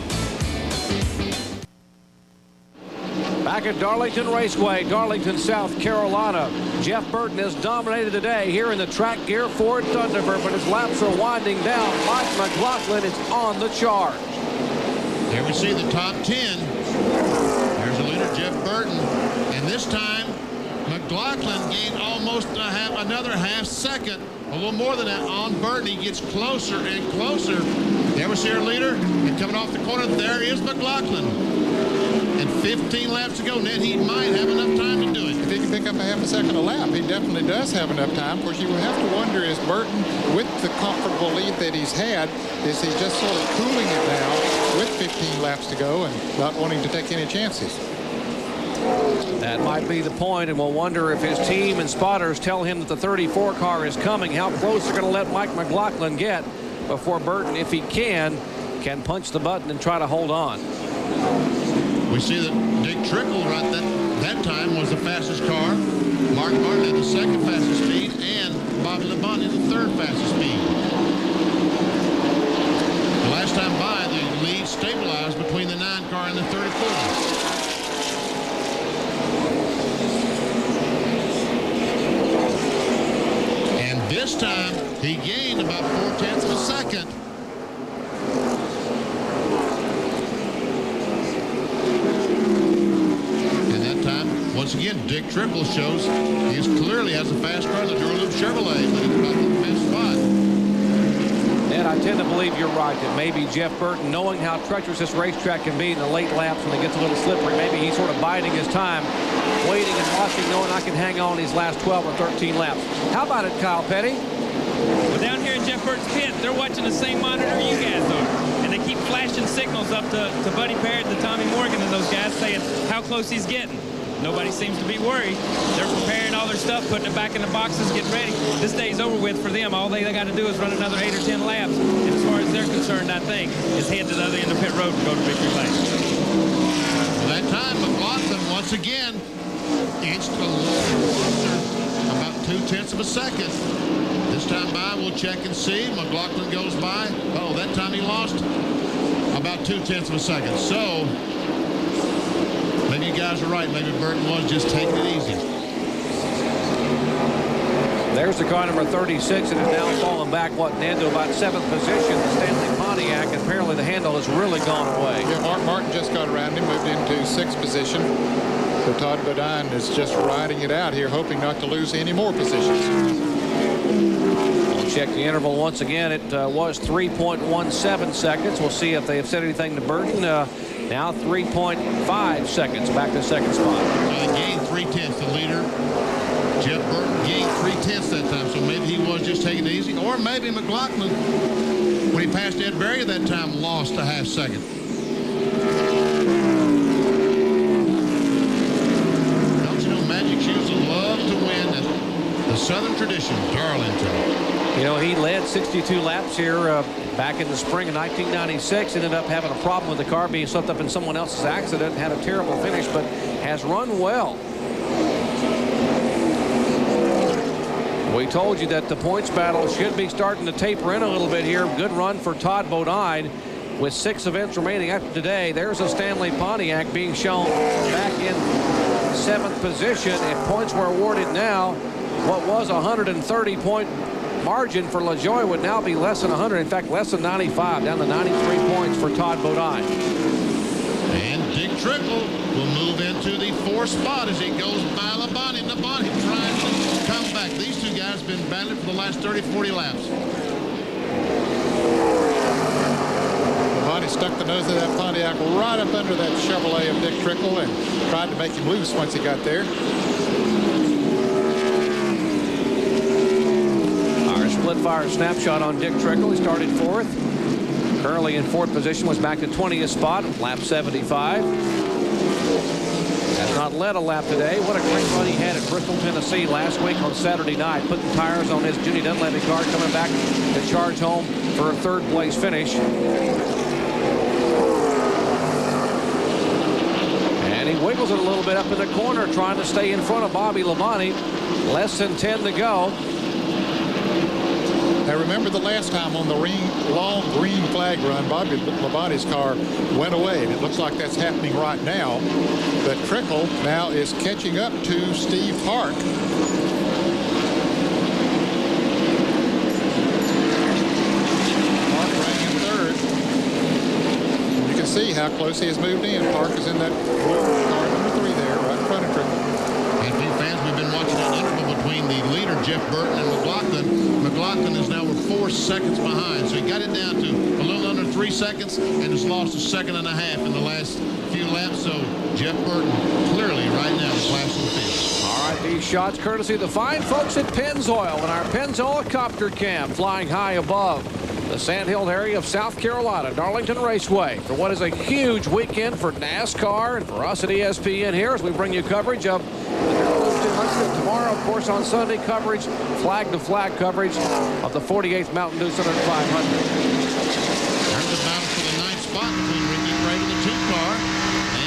A: Back at Darlington Raceway, Darlington, South Carolina. Jeff Burton has dominated today here in the track gear Ford Thunderbird, but his laps are winding down. Mike McLaughlin is on the charge.
C: There we see the top 10. There's the leader, Jeff Burton. And this time, McLaughlin gained almost another half second, a little more than that on Burton. He gets closer and closer. There we see our leader, and coming off the corner, there is McLaughlin. And 15 laps to go, Ned, he might have enough time to do it.
B: If he can pick up a half a second a lap, he definitely does have enough time. Of course, you would have to wonder, is Burton, with the comfortable lead that he's had, is he just sort of cooling it now with 15 laps to go and not wanting to take any chances?
A: That might be the point, and we'll wonder if his team and spotters tell him that the 34 car is coming, how close they're going to let Mike McLaughlin get before Burton, if he can punch the button and try to hold on.
C: We see that Dick Trickle right that time was the fastest car. Mark Martin had the 2nd fastest speed, and Bobby Labonte the 3rd fastest speed. The last time by, the lead stabilized between the 9 car and the 34. And this time, he gained about 4/10 of a second. Once again, Dick Trickle shows he clearly has a fast car, the Dura Lube Chevrolet, but it's about the 5th spot.
A: And I tend to believe you're right that maybe Jeff Burton, knowing how treacherous this racetrack can be in the late laps when it gets a little slippery, maybe he's sort of biding his time, waiting and watching, knowing I can hang on these last 12 or 13 laps. How about it, Kyle Petty?
F: Well, down here in Jeff Burton's pit, they're watching the same monitor you guys are. And they keep flashing signals up to Buddy Parrott, to Tommy Morgan, and those guys saying how close he's getting. Nobody seems to be worried. They're preparing all their stuff, putting it back in the boxes, getting ready. This day's over with for them. All they got to do is run another 8 or 10 laps, and they're concerned, I think, is head to the other end of pit road and go to victory lane.
C: That time, McLaughlin once again inched a little closer, about 0.2 of a second. This time by, we'll check and see. McLaughlin goes by. Oh, that time he lost about 0.2 of a second. So maybe you guys are right. Maybe Burton was just taking it easy.
A: There's the car number 36, and is now falling back, down to about 7th position. The Stanley Pontiac, and apparently the handle has really gone away.
B: Yeah, Martin just got around him, moved into 6th position. So Todd Bodine is just riding it out here, hoping not to lose any more positions.
A: We'll check the interval once again. It was 3.17 seconds. We'll see if they have said anything to Burton. Now 3.5 seconds back to second spot.
C: He gained 0.3, the leader. Jeff Burton gained 0.3 that time, so maybe he was just taking it easy. Or maybe McLaughlin, when he passed Ed Berry that time, lost a half second. Don't you know Magic Shoes love to win at the Southern tradition, Darlington.
A: You know, he led 62 laps here back in the spring of 1996. Ended up having a problem with the car being swept up in someone else's accident. Had a terrible finish, but has run well. We told you that the points battle should be starting to taper in a little bit here. Good run for Todd Bodine with 6 events remaining after today. There's a Stanley Pontiac being shown back in 7th position. If points were awarded now, what was a 130-point margin for LaJoie would now be less than 100. In fact, less than 95, down to 93 points for Todd Bodine.
C: And Dick Trickle will move into the 4th spot as he goes by Labonte. Labonte trying to come back. These two guys have been battling for the last 30-40 laps.
B: Labonte stuck the nose of that Pontiac right up under that Chevrolet of Dick Trickle and tried to make him loose once he got there.
A: Our split fire snapshot on Dick Trickle. He started 4th. Currently in 4th position, was back to 20th spot, lap 75. Has not led a lap today. What a great run he had at Bristol, Tennessee last week on Saturday night. Putting tires on his Jimmy Dunleavy car, coming back to charge home for a 3rd place finish. And he wiggles it a little bit up in the corner, trying to stay in front of Bobby Labonte. Less than 10 to go.
B: Now remember the last time on the long green flag run, Bobby Labonte's car went away, and it looks like that's happening right now. But Trickle now is catching up to Steve Hark. Hark rang in 3rd. You can see how close he has moved in. Hark is in that car number 3 there, right in front of Trickle.
C: And for you fans, we've been watching an interval between the leader, Jeff Burton, and McLaughlin. McLaughlin is now 4 seconds behind, so he got it down to a little under 3 seconds and has lost 1.5 seconds in the last few laps. So Jeff Burton clearly right now the class of the field.
A: All right, these shots courtesy of the fine folks at Pennzoil and our Pennzoil copter cam flying high above the Sandhill area of South Carolina, Darlington Raceway, for what is a huge weekend for NASCAR and for us at ESPN here as we bring you coverage of tomorrow, of course, on Sunday, coverage, flag-to-flag coverage of the 48th Mountain Dew Southern 500.
C: There's the battle for the 9th spot between Ricky Craven, the 2 car,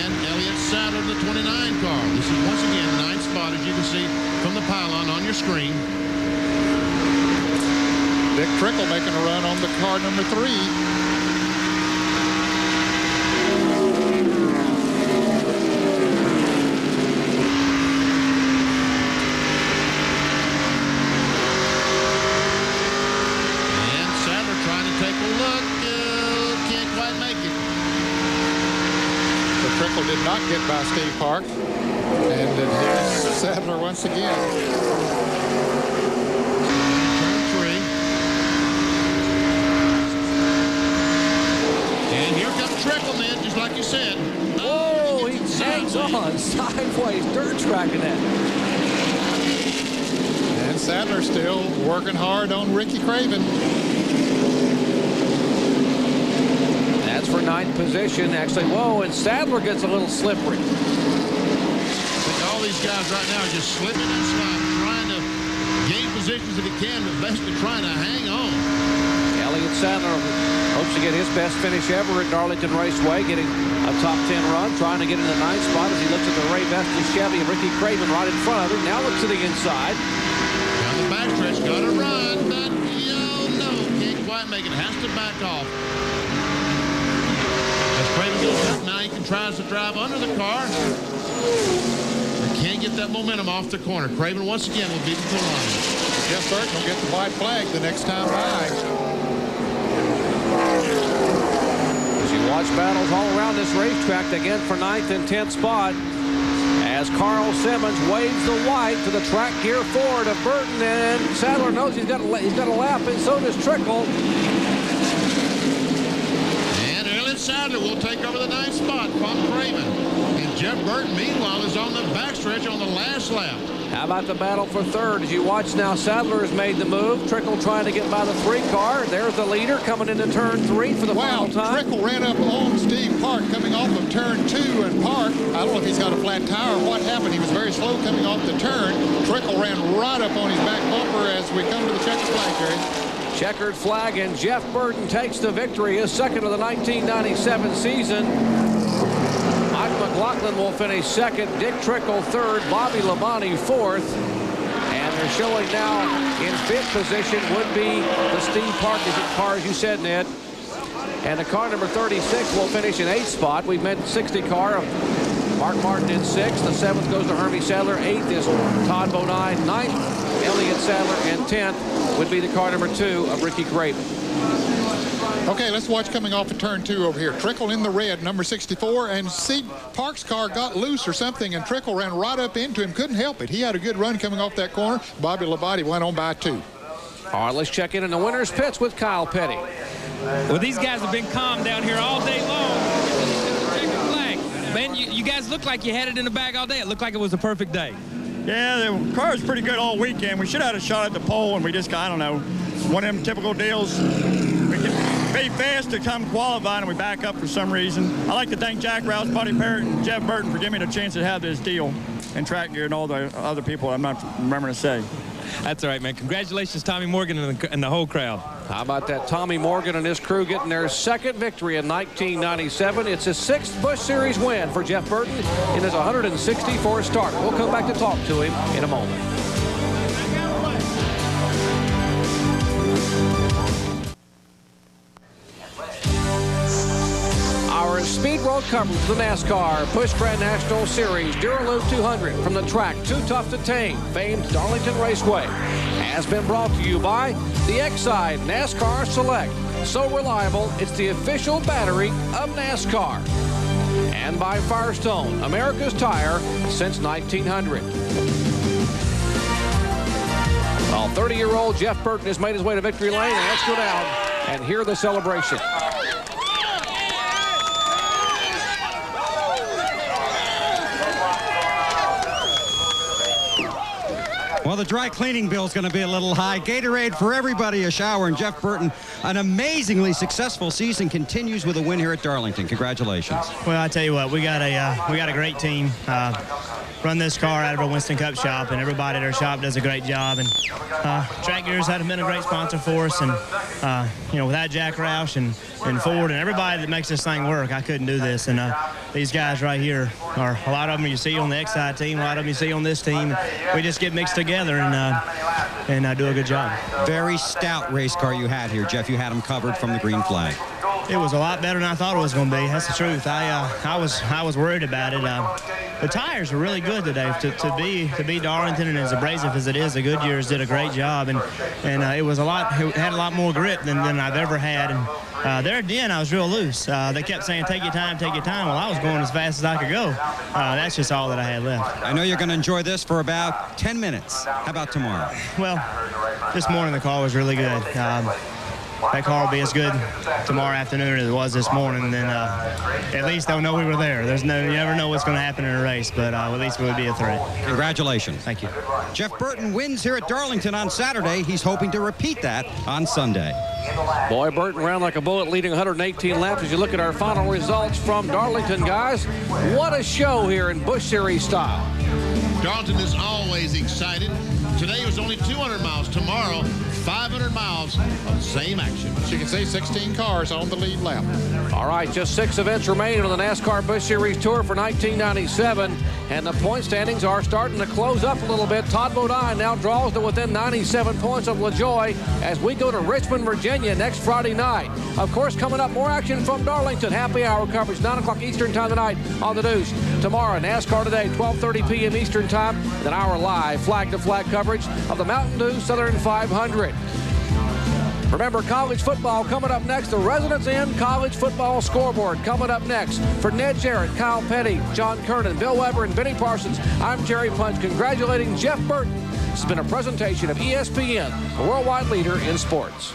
C: and Elliott Sadler, the 29 car. This is once again 9th spot, as you can see from the pylon on your screen.
B: Dick Trickle making a run on the car number 3. Trickle did not get by Steve Park. And then here's Sadler once again.
C: Turn 3. And here comes Trickle, man, just like you said.
A: Oh, he hangs on sideways, dirt tracking that.
B: And Sadler still working hard on Ricky Craven.
A: That's for 9th position. Actually, whoa, and Sadler gets a little slippery.
C: I think all these guys right now are just slipping and sliding, trying to gain positions if he can, but basically trying to hang on.
A: Elliott Sadler Hopes to get his best finish ever at Darlington Raceway, getting a top 10 run, trying to get in the 9th spot as he looks at the Ray Vestas Chevy and Ricky Craven right in front of him. Now looks to the inside.
C: Down the backstretch, got to run, but no, can't quite make it. Has to back off. As Craven goes up, now he tries to drive under the car. Can't get that momentum off the corner. Craven once again will beat the line.
B: Jeff Burton will get the white flag the next time by.
A: As you watch battles all around this racetrack, again for 9th and 10th spot, as Carl Simmons waves the white to the track gear forward of Burton, and Sadler knows he's got a lap, and so does Trickle.
C: And Elliott Sadler will take over the 9th spot from Craven. And Jeff Burton, meanwhile, is on the backstretch on the last lap.
A: How about the battle for 3rd? As you watch now, Sadler has made the move. Trickle trying to get by the 3 car. There's the leader coming into turn 3 for the final time.
B: Trickle ran up on Steve Park coming off of turn 2, and Park, I don't know if he's got a flat tire or what happened. He was very slow coming off the turn. Trickle ran right up on his back bumper as we come to the checkered flag, Jerry.
A: Checkered flag, and Jeff Burton takes the victory, his second of the 1997 season. Mike McLaughlin will finish 2nd, Dick Trickle 3rd, Bobby Labonte 4th. And they're showing now in 5th position would be the Steve Park car, as you said, Ned. And the car number 36 will finish in 8th spot. We've met 60 car of Mark Martin in 6th. The 7th goes to Hermie Sadler. 8th is Todd Bodine. 9th, Elliott Sadler. And 10th would be the car number 2 of Ricky Craven.
B: Okay, let's watch coming off of turn 2 over here. Trickle in the red, number 64, and see Park's car got loose or something, and Trickle ran right up into him. Couldn't help it. He had a good run coming off that corner. Bobby Labonte went on by 2.
A: All right, let's check in the winner's pits with Kyle Petty.
F: Well, these guys have been calm down here all day long. Flag. Man, you guys look like you had it in the bag all day. It looked like it was a perfect day.
M: Yeah, the car was pretty good all weekend. We should have had a shot at the pole, and we just, I don't know, one of them typical deals. We can be fast to come qualifying, and we back up for some reason. I'd like to thank Jack Rouse, Buddy Parrott, and Jeff Burton for giving me the chance to have this deal, and Track Gear and all the other people I'm not remembering to say.
F: That's all right, man. Congratulations, Tommy Morgan and the whole crowd.
A: How about that? Tommy Morgan and his crew getting their 2nd victory in 1997. It's his 6th Busch Series win for Jeff Burton in his 164th start. We'll come back to talk to him in a moment. Our Speed World coverage of the NASCAR Busch Grand National Series Dura Lube 200 from the track Too Tough to Tame, famed Darlington Raceway, has been brought to you by the Exide NASCAR Select. So reliable, it's the official battery of NASCAR. And by Firestone, America's tire since 1900. Well, 30-year-old Jeff Burton has made his way to victory lane, and let's go down and hear the celebration.
H: Well, the dry cleaning bill is going to be a little high. Gatorade for everybody, a shower, and Jeff Burton, an amazingly successful season, continues with a win here at Darlington. Congratulations.
N: Well, I tell you what, we got a great team. Run this car out of our Winston Cup shop, and everybody at our shop does a great job. And Track Gears has been a great sponsor for us, and you know, without Jack Roush and Ford and everybody that makes this thing work, I couldn't do this. And these guys right here are a lot of them you see on the Exide team, a lot of them you see on this team. We just get mixed together and do a good job.
H: Very stout race car you had here, Jeff. You had them covered from the green flag.
N: It was a lot better than I thought it was going to be. That's the truth. I was worried about it. The tires were really good today. To be Darlington and as abrasive as it is, the Goodyears did a great job, and it was it had a lot more grip than I've ever had. And there again, I was real loose. They kept saying, take your time, take your time. Well, I was going as fast as I could go. That's just all that I had left.
H: I know you're going to enjoy this for about 10 minutes. How about tomorrow?
N: Well, this morning the car was really good. That car will be as good tomorrow afternoon as it was this morning, and then at least they'll know we were there. You never know what's going to happen in a race, but at least we'll be a threat.
H: Congratulations.
N: Thank you.
H: Jeff Burton wins here at Darlington on Saturday. He's hoping to repeat that on Sunday.
A: Boy, Burton ran like a bullet, leading 118 laps. As you look at our final results from Darlington, guys, what a show here in Busch Series style.
C: Darlington is always excited. Today was only 200 miles. Tomorrow, 500 miles of the same action.
B: As you can see, 16 cars on the lead lap.
A: All right, just 6 events remaining on the NASCAR Busch Series Tour for 1997, and the point standings are starting to close up a little bit. Todd Bodine now draws to within 97 points of LaJoie as we go to Richmond, Virginia next Friday night. Of course, coming up, more action from Darlington. Happy hour coverage, 9 o'clock Eastern time tonight on the Deuce. Tomorrow, NASCAR Today, 12:30 p.m. Eastern time, with an hour live flag-to-flag coverage of the Mountain Dew Southern 500. Remember, college football coming up next. The Residence Inn College Football Scoreboard coming up next. For Ned Jarrett, Kyle Petty, John Kernan, Bill Weber, and Benny Parsons, I'm Jerry Punch congratulating Jeff Burton. This has been a presentation of ESPN, the worldwide leader in sports.